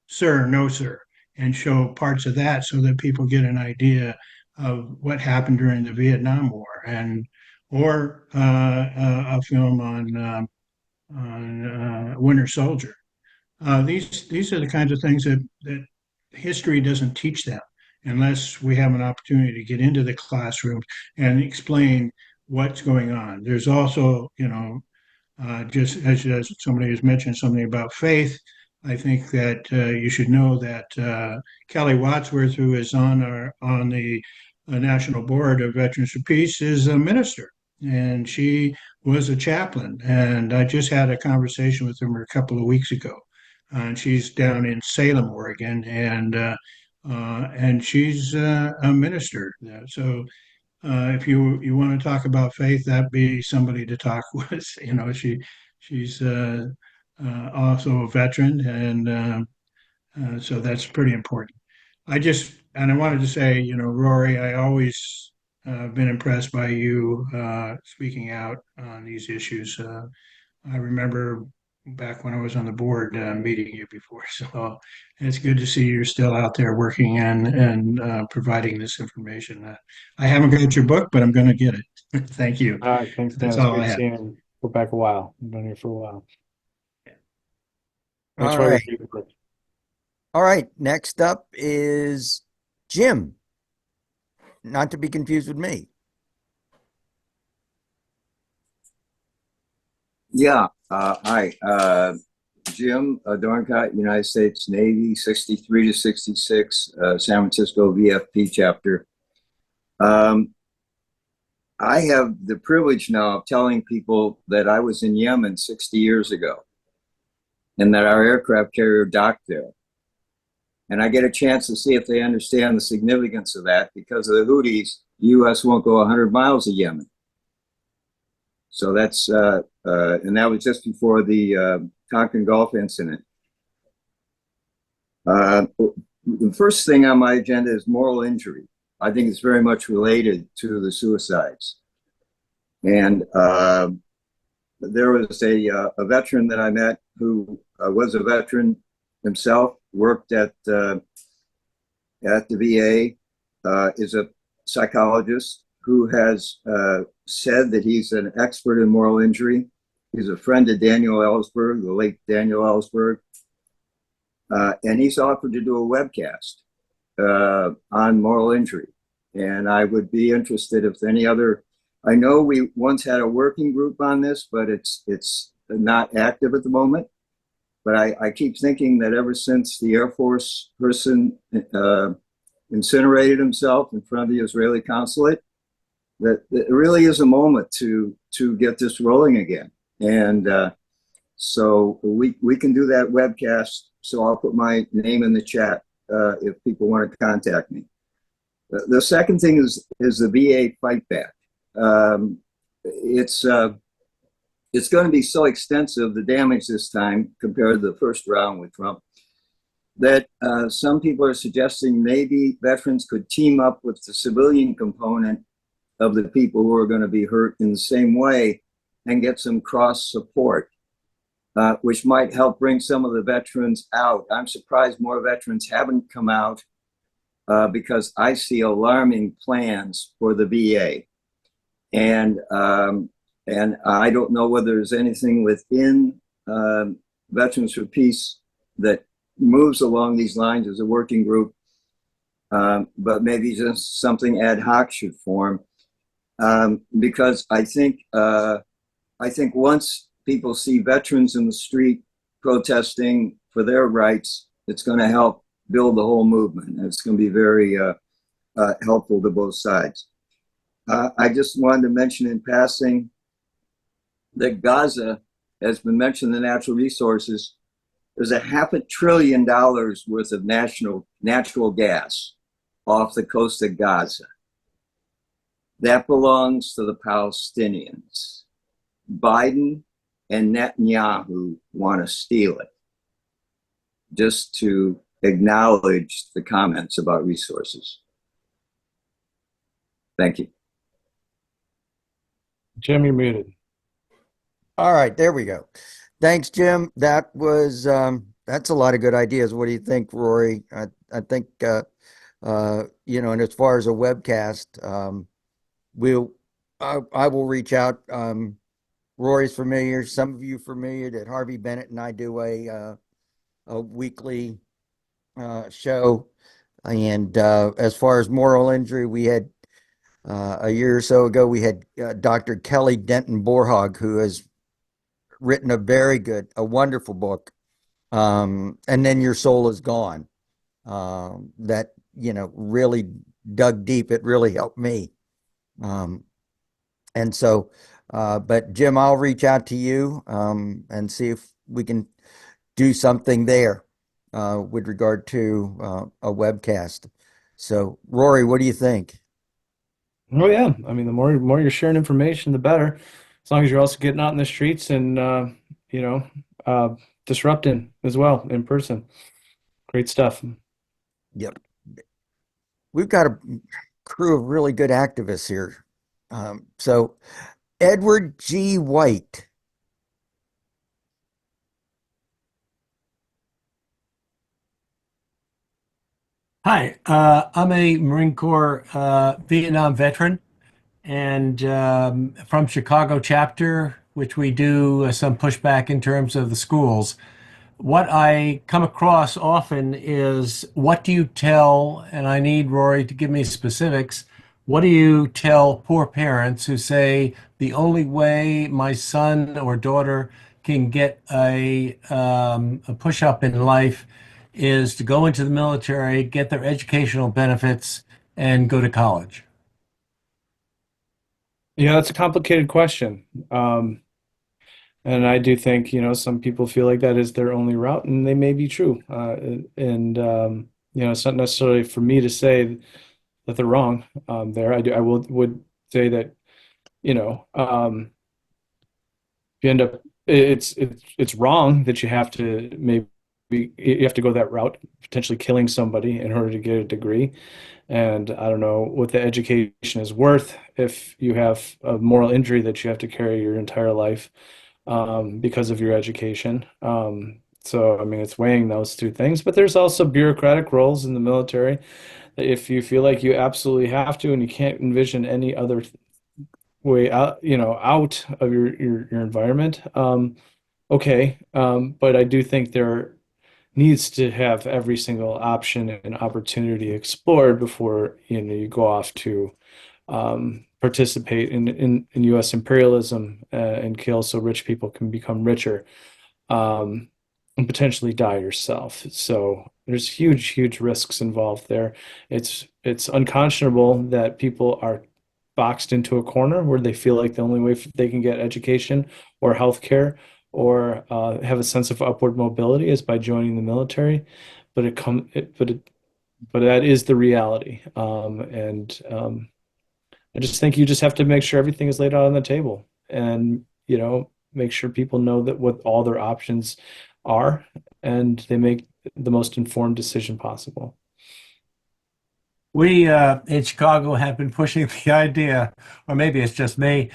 Sir, No Sir, and show parts of that so that people get an idea of what happened during the Vietnam War or a film on Winter Soldier. These are the kinds of things that history doesn't teach them unless we have an opportunity to get into the classroom and explain what's going on. There's also, just as somebody has mentioned something about faith, I think that you should know that Kelly Wadsworth, who is on the National Board of Veterans for Peace, is a minister, and she was a chaplain. And I just had a conversation with her a couple of weeks ago. And she's down in Salem, Oregon, and she's a minister. So if you want to talk about faith, that'd be somebody to talk with. She's also a veteran, and so that's pretty important. I wanted to say, Rory, I always been impressed by you speaking out on these issues. I remember back when I was on the board meeting you before, so it's good to see you're still out there working and providing this information. I haven't got your book, but I'm going to get it. Thank you. All right, thanks, Dan. That's It's all I great have. seeing you. Go back a while. I've been here for a while. All That's why right. we keep it. All right. Next up is Jim. Not to be confused with me. Yeah. Hi. Jim Dorncott, United States Navy, 63 to 66, San Francisco VFP chapter. I have the privilege now of telling people that I was in Yemen 60 years ago and that our aircraft carrier docked there. And I get a chance to see if they understand the significance of that. Because of the Houthis, the U.S. won't go 100 miles to Yemen. So that's, and that was just before the Tonkin Gulf incident. The first thing on my agenda is moral injury. I think it's very much related to the suicides. And there was a veteran that I met who was a veteran himself, worked at the VA, is a psychologist who has said that he's an expert in moral injury. He's a friend of Daniel Ellsberg, the late Daniel Ellsberg. And he's offered to do a webcast on moral injury. And I would be interested if any other, I know we once had a working group on this, but it's not active at the moment. But I keep thinking that ever since the Air Force person incinerated himself in front of the Israeli consulate, that it really is a moment to get this rolling again. And so we can do that webcast. So I'll put my name in the chat if people want to contact me. The second thing is the VA fight back. It's going to be so extensive, the damage this time compared to the first round with Trump, that some people are suggesting maybe veterans could team up with the civilian component of the people who are going to be hurt in the same way and get some cross support, which might help bring some of the veterans out. I'm surprised more veterans haven't come out because I see alarming plans for the VA. And I don't know whether there's anything within Veterans for Peace that moves along these lines as a working group, but maybe just something ad hoc should form. Because I think once people see veterans in the street protesting for their rights, it's going to help build the whole movement. It's going to be very helpful to both sides. I just wanted to mention in passing that Gaza has been mentioned in the natural resources. There's $500 billion worth of natural gas off the coast of Gaza. That belongs to the Palestinians. Biden and Netanyahu want to steal it, just to acknowledge the comments about resources. Thank you. Jim, you're muted. All right, there we go. Thanks, Jim. That was that's a lot of good ideas. What do you think, Rory? I think and as far as a webcast, I will reach out. Rory's familiar. Some of you familiar that Harvey Bennett and I do a weekly show. And as far as moral injury, we had a year or so ago, we had Dr. Kelly Denton Borhog, who has written a wonderful book. And Then Your Soul Is Gone. That, really dug deep. It really helped me. And so, but Jim, I'll reach out to you and see if we can do something there with regard to a webcast. So, Rory, what do you think? Oh yeah, I mean, the more you're sharing information, the better. As long as you're also getting out in the streets and disrupting as well in person. Great stuff. Yep. We've got a crew of really good activists here. So, Edward G. White. Hi, I'm a Marine Corps Vietnam veteran and from Chicago chapter, which we do some pushback in terms of the schools. What I come across often is what do you tell, and I need Rory to give me specifics, what do you tell poor parents who say the only way my son or daughter can get a push up in life is to go into the military, get their educational benefits, and go to college? Yeah, that's a complicated question. And I do think, some people feel like that is their only route, and they may be true. It's not necessarily for me to say that they're wrong there. Would say that, you end up, it's wrong that you have to go that route, potentially killing somebody in order to get a degree. And I don't know what the education is worth if you have a moral injury that you have to carry your entire life because of your education. So, I mean, it's weighing those two things, but there's also bureaucratic roles in the military. If you feel like you absolutely have to and you can't envision any other way out, out of your environment, okay. But I do think there needs to have every single option and opportunity explored before, you go off to participate in U.S. imperialism and kill so rich people can become richer, and potentially die yourself. So there's huge risks involved there. It's unconscionable that people are boxed into a corner where they feel like the only way they can get education or healthcare or have a sense of upward mobility is by joining the military. But that is the reality. I just think you just have to make sure everything is laid out on the table, and make sure people know that what all their options are, and they make the most informed decision possible. We in Chicago have been pushing the idea, or maybe it's just me,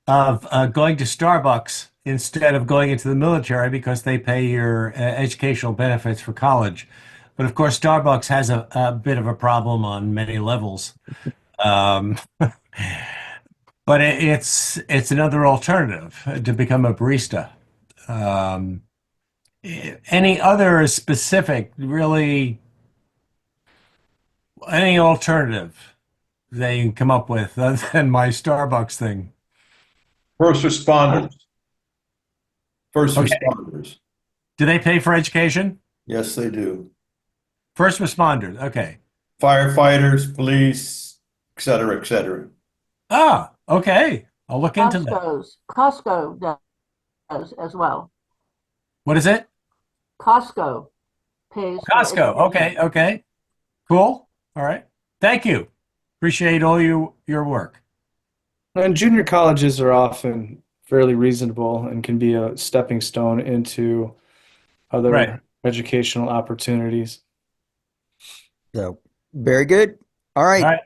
of going to Starbucks instead of going into the military because they pay your educational benefits for college. But of course, Starbucks has a bit of a problem on many levels. Um, but it's another alternative to become a barista. Um, any other specific, really, any alternative they can come up with other than my Starbucks thing? First responders. First Okay. responders. Do they pay for education? Yes, they do. First responders. Okay. Firefighters, police, et cetera, et cetera. Ah, okay. I'll look into that. Costco does as well. What is it? Costco pays for Costco. Okay. education. Okay. Cool. All right. Thank you. Appreciate all your work. And junior colleges are often fairly reasonable and can be a stepping stone into other Right. educational opportunities. So, very good. All right. All right.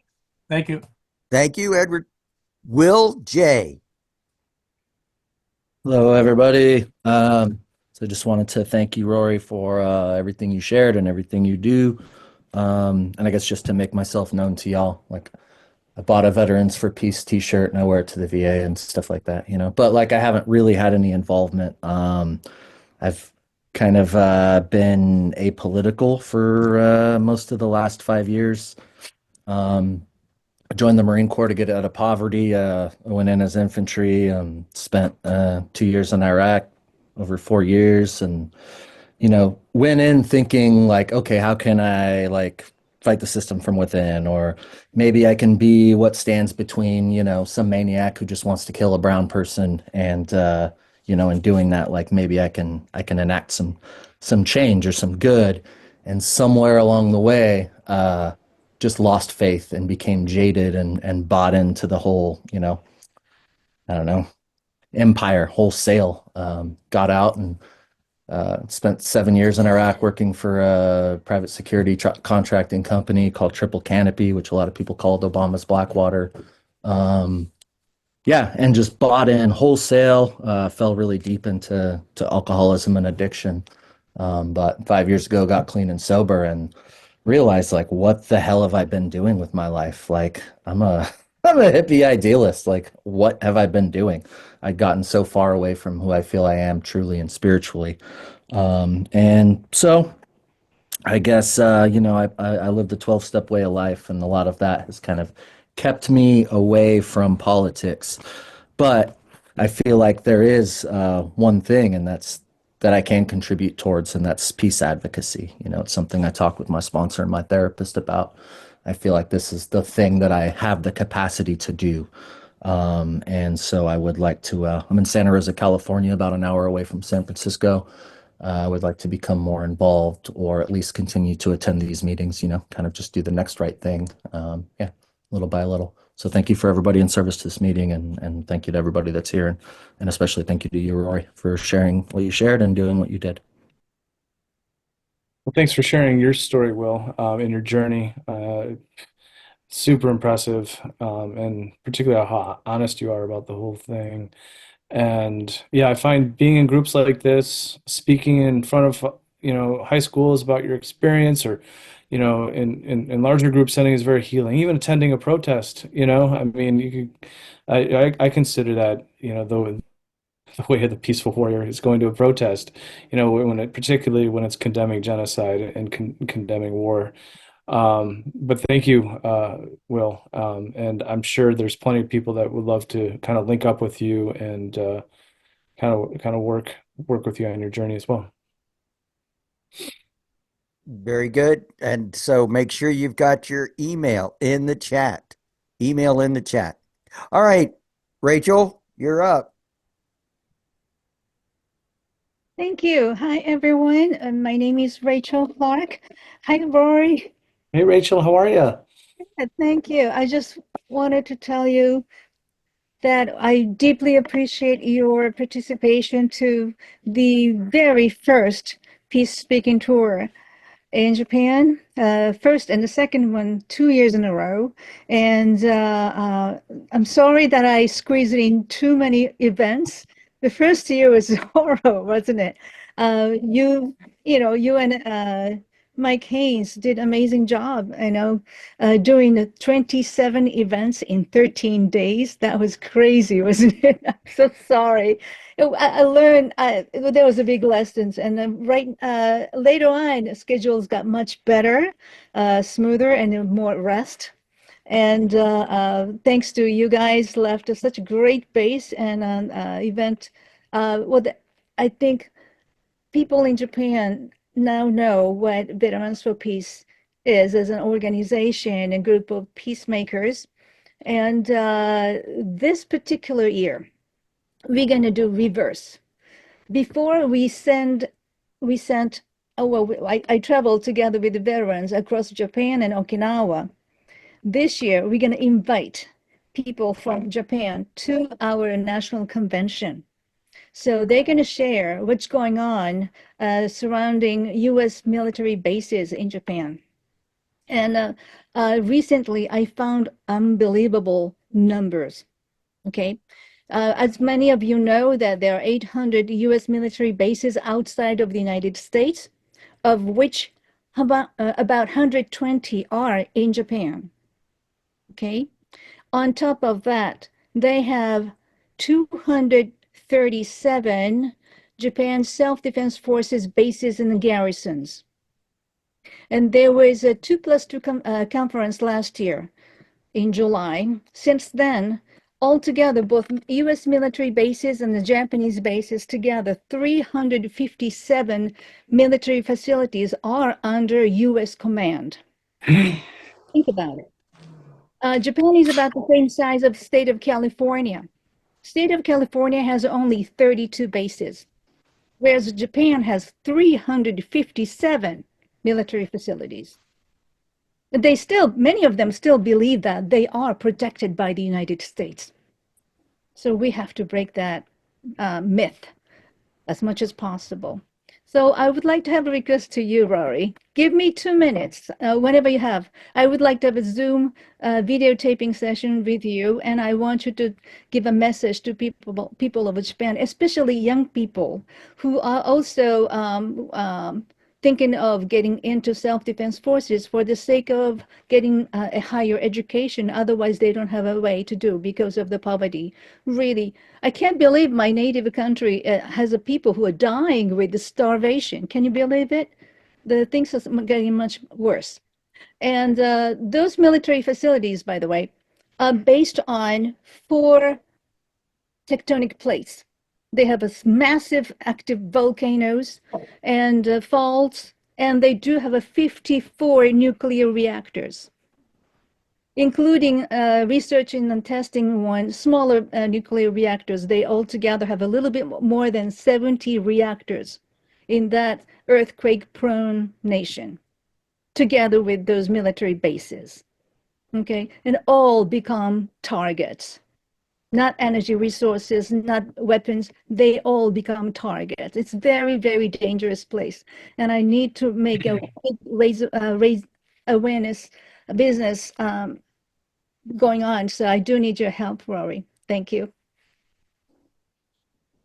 Thank you. Thank you, Edward. Will J. Hello, everybody. So just wanted to thank you, Rory, for everything you shared and everything you do. And I guess just to make myself known to y'all, like I bought a Veterans for Peace t-shirt and I wear it to the VA and stuff like that, But like I haven't really had any involvement. I've kind of been apolitical for most of the last 5 years. I joined the Marine Corps to get out of poverty. I went in as infantry, spent 2 years in Iraq, over 4 years, and went in thinking like, okay, how can I like fight the system from within, or maybe I can be what stands between some maniac who just wants to kill a brown person, and in doing that, like maybe I can enact some change or some good. And somewhere along the way, just lost faith and became jaded and bought into the whole, I don't know, empire wholesale. Got out and spent 7 years in Iraq working for a private security contracting company called Triple Canopy, which a lot of people called Obama's Blackwater. And just bought in wholesale, fell really deep into alcoholism and addiction. But 5 years ago, got clean and sober and realized like, what the hell have I been doing with my life? Like I'm a hippie idealist. Like what have I been doing? I'd gotten so far away from who I feel I am truly and spiritually. And so I guess, I lived a 12-step way of life, and a lot of that has kind of kept me away from politics. But I feel like there is one thing, and that's that I can contribute towards, and that's peace advocacy. It's something I talk with my sponsor and my therapist about. I feel like this is the thing that I have the capacity to do. And so I would like to, I'm in Santa Rosa, California, about an hour away from San Francisco. I would like to become more involved, or at least continue to attend these meetings, kind of just do the next right thing. Little by little. So thank you for everybody in service to this meeting, and thank you to everybody that's here, and especially thank you to you, Rory, for sharing what you shared and doing what you did. Well, thanks for sharing your story, Will, and your journey. Super impressive, and particularly how honest you are about the whole thing. And yeah, I find being in groups like this, speaking in front of high schools about your experience, or in larger group setting, is very healing. Even attending a protest, I mean, I consider that the way of the peaceful warrior is going to a protest, particularly when it's condemning genocide and condemning war. But thank you, Will. And I'm sure there's plenty of people that would love to kind of link up with you and kind of work with you on your journey as well. Very good. And so make sure you've got your email in the chat. Email in the chat. All right, Rachel, you're up. Thank you. Hi, everyone. My name is Rachel Clark. Hi, Rory. Hey, Rachel, how are you? Thank you. I just wanted to tell you that I deeply appreciate your participation to the very first Peace Speaking Tour in Japan, first and the second one 2 years in a row. And I'm sorry that I squeezed in too many events. The first year was horrible, wasn't it? You and Mike Haynes did amazing job, doing the 27 events in 13 days. That was crazy, wasn't it? I'm so sorry. I learned there was a big lessons, and then later on, schedules got much better, smoother, and more rest. And thanks to you guys, left us such a great base and event. I think people in Japan now know what Veterans for Peace is as an organization and group of peacemakers. And this particular year, we're going to do reverse. Before we sent, I traveled together with the veterans across Japan and Okinawa. This year, we're going to invite people from Japan to our national convention. So they're going to share what's going on surrounding U.S. military bases in Japan. And recently, I found unbelievable numbers. Okay. As many of you know, that there are 800 U.S. military bases outside of the United States, of which about 120 are in Japan. Okay. On top of that, they have 237 Japan Self-Defense Forces bases and garrisons. And there was a 2+2 conference last year in July. Since then, altogether, both U.S. military bases and the Japanese bases together, 357 military facilities are under U.S. command. Think about it. Japan is about the same size of the state of California. State of California has only 32 bases, whereas Japan has 357 military facilities. Many of them still believe that they are protected by the United States. So we have to break that myth as much as possible. So I would like to have a request to you, Rory. Give me 2 minutes, whenever you have. I would like to have a Zoom videotaping session with you, and I want you to give a message to people of Japan, especially young people who are also thinking of getting into self-defense forces for the sake of getting a higher education. Otherwise, they don't have a way to do because of the poverty. Really, I can't believe my native country has a people who are dying with the starvation. Can you believe it? The things are getting much worse. And those military facilities, by the way, are based on 4 tectonic plates. They have a massive active volcanoes and faults, and they do have 54 nuclear reactors, including researching and testing one smaller nuclear reactors. They altogether have a little bit more than 70 reactors in that earthquake-prone nation, together with those military bases. Okay, and all become targets. Not energy resources, not weapons, they all become targets. It's very, very dangerous place. And I need to make a raise awareness, business going on. So I do need your help, Rory. Thank you.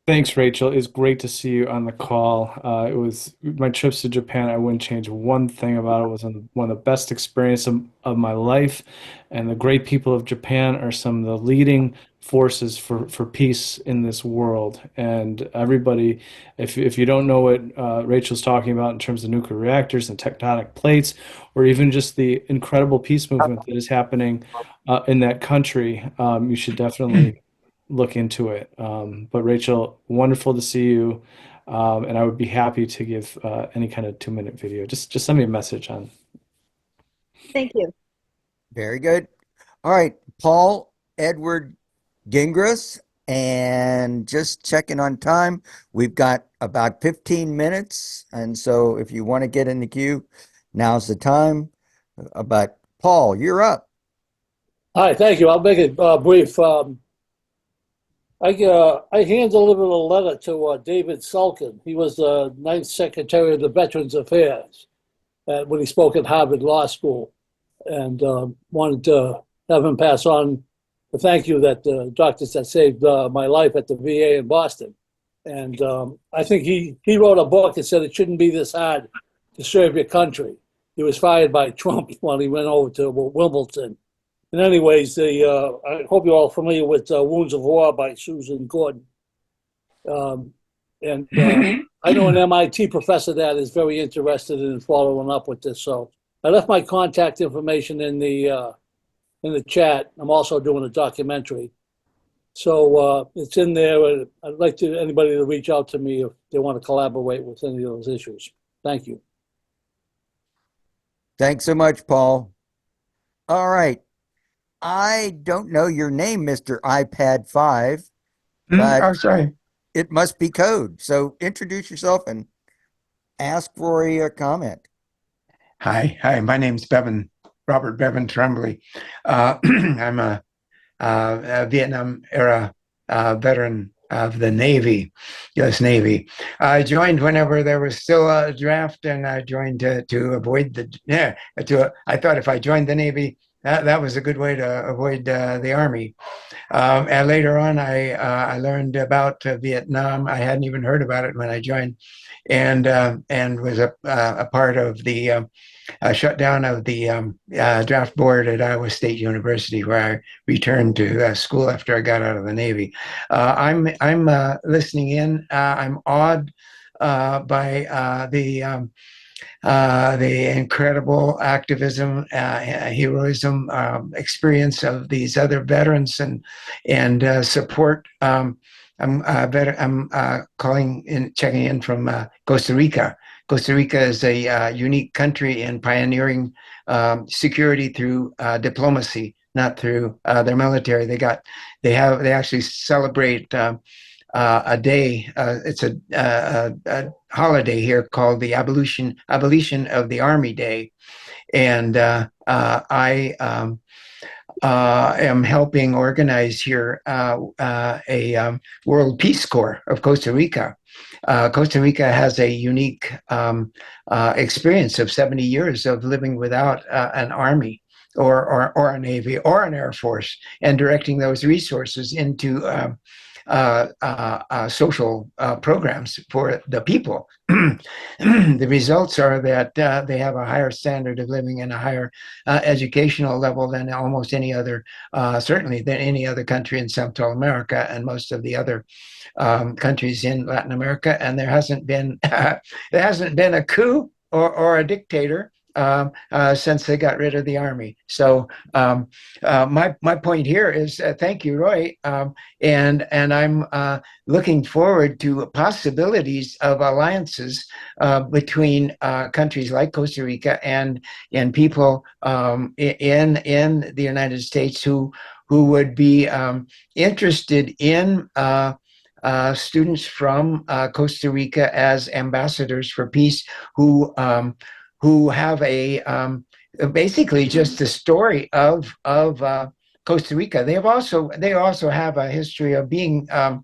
Thanks, Rachel. It's great to see you on the call. It was my trips to Japan. I wouldn't change one thing about it. It was one of the best experiences of my life. And the great people of Japan are some of the leading forces for peace in this world. And everybody, if you don't know what Rachel's talking about in terms of nuclear reactors and tectonic plates, or even just the incredible peace movement that is happening in that country, you should definitely look into it. But Rachel, wonderful to see you. And I would be happy to give any kind of 2-minute video. Just send me a message on. Thank you. Very good. All right, Paul Edward Gingras, and just checking on time, we've got about 15 minutes, and so if you want to get in the queue, now's the time. But Paul, you're up. Hi, thank you. I'll make it brief. I hand-delivered a letter to David Sulkin. He was the 9th Secretary of the Veterans Affairs when he spoke at Harvard Law School, and wanted to have him pass on the thank you that the doctors that saved my life at the VA in Boston. And I think he wrote a book and said it shouldn't be this hard to serve your country. He was fired by Trump when he went over to Wimbledon. And anyways, I hope you're all familiar with Wounds of War by Susan Gordon. I know an MIT professor that is very interested in following up with this. So I left my contact information in the chat. I'm also doing a documentary. So it's in there. I'd like anybody to reach out to me if they want to collaborate with any of those issues. Thank you. Thanks so much, Paul. All right. I don't know your name, Mr. iPad 5, but Oh, sorry. it must be code. So introduce yourself and ask Rory a comment. Hi. My name's Robert Bevan Tremblay. I'm a Vietnam era veteran of the Navy, U.S. Navy. I joined whenever there was still a draft, and I joined to avoid I thought if I joined the Navy, that was a good way to avoid the Army. And later on, I learned about Vietnam. I hadn't even heard about it when I joined, and was a part of the shutdown of the draft board at Iowa State University, where I returned to school after I got out of the Navy. I'm listening in. I'm awed by the incredible activism, heroism, experience of these other veterans and support. I'm checking in from Costa Rica. Costa Rica is a unique country in pioneering security through diplomacy, not through their military. They actually celebrate a day. It's a holiday here called the abolition of the Army Day, and I am helping organize here a World Peace Corps of Costa Rica. Costa Rica has a unique experience of 70 years of living without an army or a navy or an air force, and directing those resources into social programs for the people. The results are that they have a higher standard of living and a higher educational level than almost any other, certainly than any other country in Central America and most of the other countries in Latin America. And there hasn't been a coup or a dictator since they got rid of the army. So my point here is thank you, Roy, and I'm looking forward to possibilities of alliances between countries like Costa Rica and people in the United States who would be interested in students from Costa Rica as ambassadors for peace who have basically just a story of Costa Rica. They also have a history of being a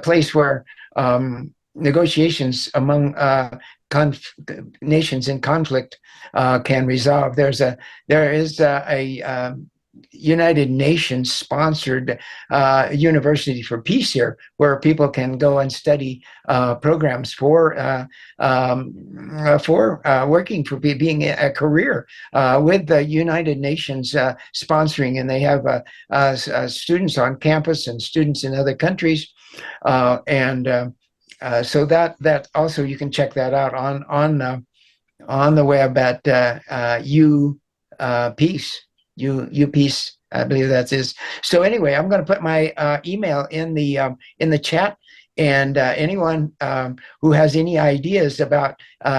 place where negotiations among nations in conflict can resolve. There is a United Nations sponsored University for Peace here, where people can go and study programs for working for being a career with the United Nations sponsoring, and they have students on campus and students in other countries, so that also you can check that out on the web at Peace. You Peace, I believe that is. So anyway, I'm going to put my email in the chat, and anyone who has any ideas about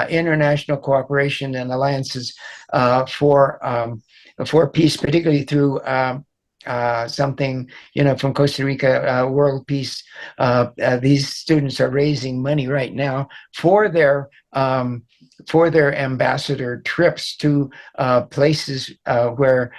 international cooperation and alliances for peace, particularly through something from Costa Rica, World Peace. These students are raising money right now for their ambassador trips to places where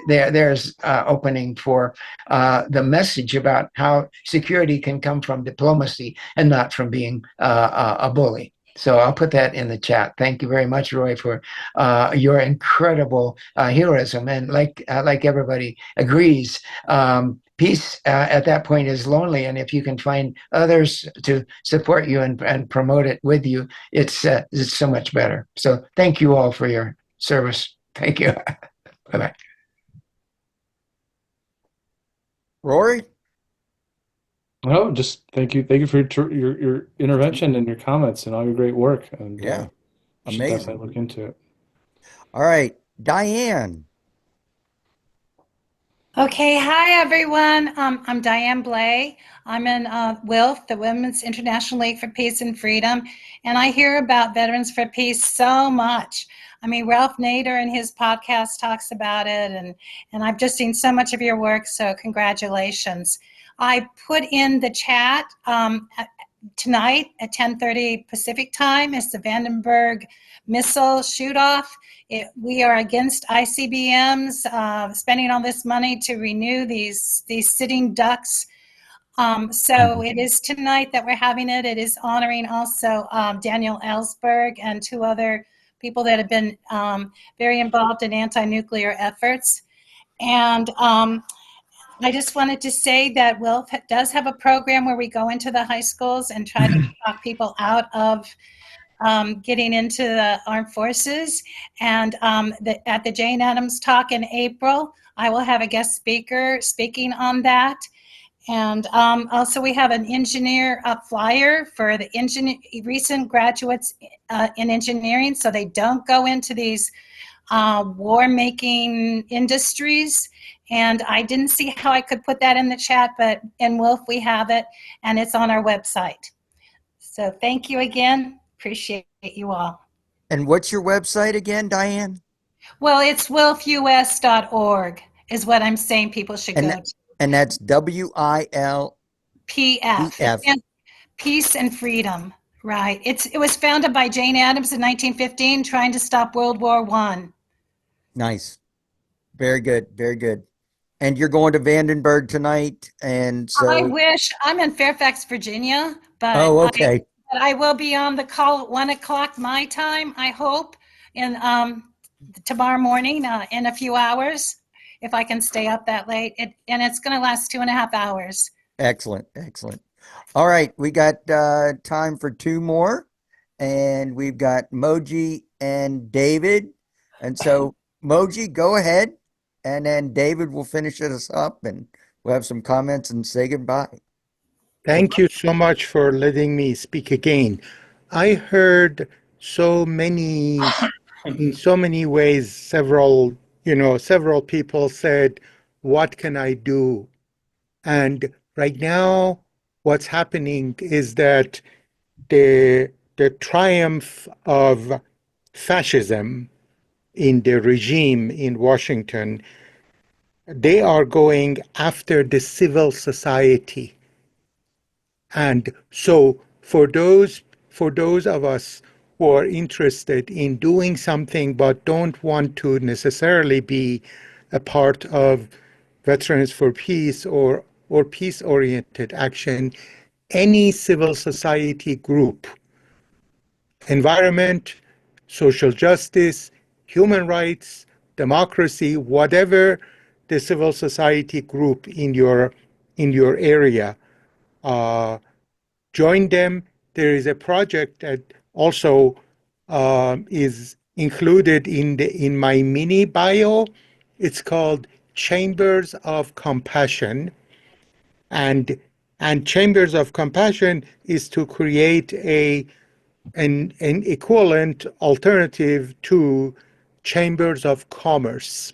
there's opening for the message about how security can come from diplomacy and not from being a bully. So I'll put that in the chat. Thank you very much, Roy, for your incredible heroism. And like everybody agrees, peace at that point is lonely. And if you can find others to support you and promote it with you, it's so much better. So thank you all for your service. Thank you. Bye-bye. Rory? No, just thank you for your intervention and your comments and all your great work. And Yeah, you should amazing. definitely look into it. All right, Diane. Okay, hi everyone. I'm Diane Blay. I'm in WILF, the Women's International League for Peace and Freedom, and I hear about Veterans for Peace so much. I mean, Ralph Nader in his podcast talks about it, and I've just seen so much of your work, so congratulations. I put in the chat tonight at 10:30 Pacific time is the Vandenberg missile shoot-off. We are against ICBMs spending all this money to renew these sitting ducks. So it is tonight that we're having it. It is honoring also Daniel Ellsberg and two other people that have been very involved in anti-nuclear efforts. And I just wanted to say that WILF does have a program where we go into the high schools and try to talk people out of getting into the armed forces. And at the Jane Addams talk in April, I will have a guest speaker speaking on that. And also we have an engineer flyer for the recent graduates in engineering, so they don't go into these war-making industries. And I didn't see how I could put that in the chat, but in WILF we have it, and it's on our website. So thank you again. Appreciate you all. And what's your website again, Diane? Well, it's wilfus.org is what I'm saying people should go to. And that's WILPF. Peace and Freedom, right. It was founded by Jane Addams in 1915, trying to stop World War I. Nice. Very good. Very good. And you're going to Vandenberg tonight, and so I wish. I'm in Fairfax, Virginia, but oh, okay. I will be on the call at 1 o'clock my time, I hope, in tomorrow morning in a few hours, if I can stay up that late. And it's going to last 2.5 hours. Excellent. Excellent. All right. We got time for two more, and we've got Moji and David. And so, Moji, go ahead, and then David will finish us up, and we'll have some comments and say goodbye. Thank you so much for letting me speak again. I heard so many, in so many ways, several people said, what can I do? And right now, what's happening is that the triumph of fascism in the regime in Washington, they are going after the civil society. And so for those of us who are interested in doing something but don't want to necessarily be a part of Veterans for Peace or peace-oriented action, any civil society group, environment, social justice, human rights, democracy, whatever the civil society group in your area. Join them. There is a project that also is included in my mini bio. It's called Chambers of Compassion, and Chambers of Compassion is to create an equivalent alternative to Chambers of Commerce.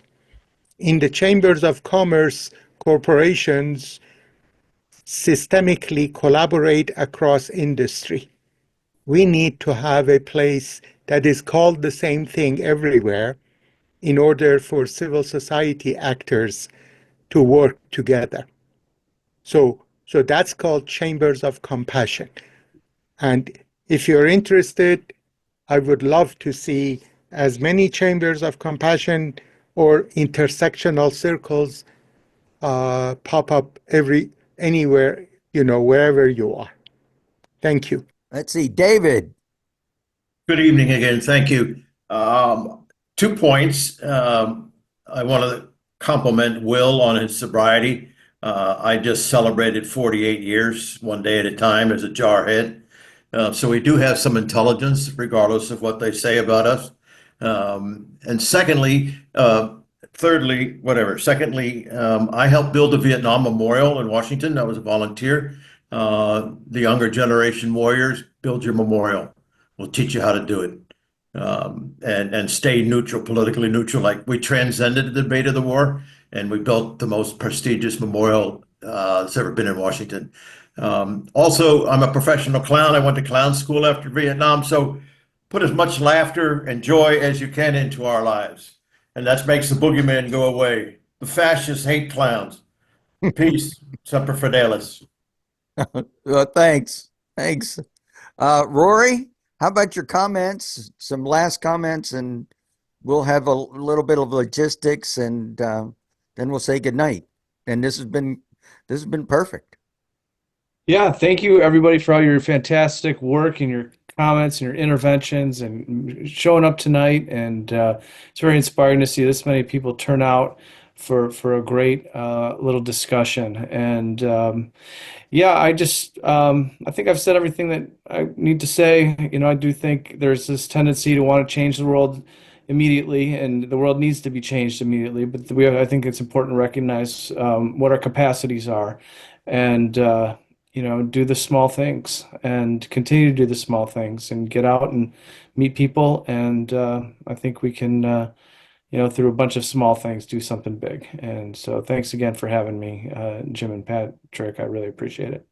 In the Chambers of Commerce, corporations systemically collaborate across industry. We need to have a place that is called the same thing everywhere in order for civil society actors to work together. So that's called Chambers of Compassion. And if you're interested, I would love to see as many Chambers of Compassion or intersectional circles pop up anywhere, wherever you are. Thank you. Let's see, David. Good evening again. Thank you. 2 points. I want to compliment Will on his sobriety. I just celebrated 48 years, one day at a time, as a jarhead. So we do have some intelligence, regardless of what they say about us. And secondly, I helped build the Vietnam Memorial in Washington. I was a volunteer. The younger generation warriors, build your memorial. We'll teach you how to do it. And stay neutral, politically neutral. Like, we transcended the debate of the war, and we built the most prestigious memorial that's ever been in Washington. Also, I'm a professional clown. I went to clown school after Vietnam, so put as much laughter and joy as you can into our lives. And that makes the boogeyman go away. The fascists hate clowns. Peace. Semper Fidelis. Well, thanks. Rory, how about your comments, some last comments, and we'll have a little bit of logistics, and then we'll say goodnight. And this has been perfect. Yeah, thank you everybody for all your fantastic work and your comments and your interventions and showing up tonight. And it's very inspiring to see this many people turn out for a great little discussion. And yeah, I think I've said everything that I need to say. I do think there's this tendency to want to change the world immediately, and the world needs to be changed immediately. But I think it's important to recognize what our capacities are, and do the small things and continue to do the small things and get out and meet people. And I think we can, through a bunch of small things, do something big. And so thanks again for having me, Jim and Patrick. I really appreciate it.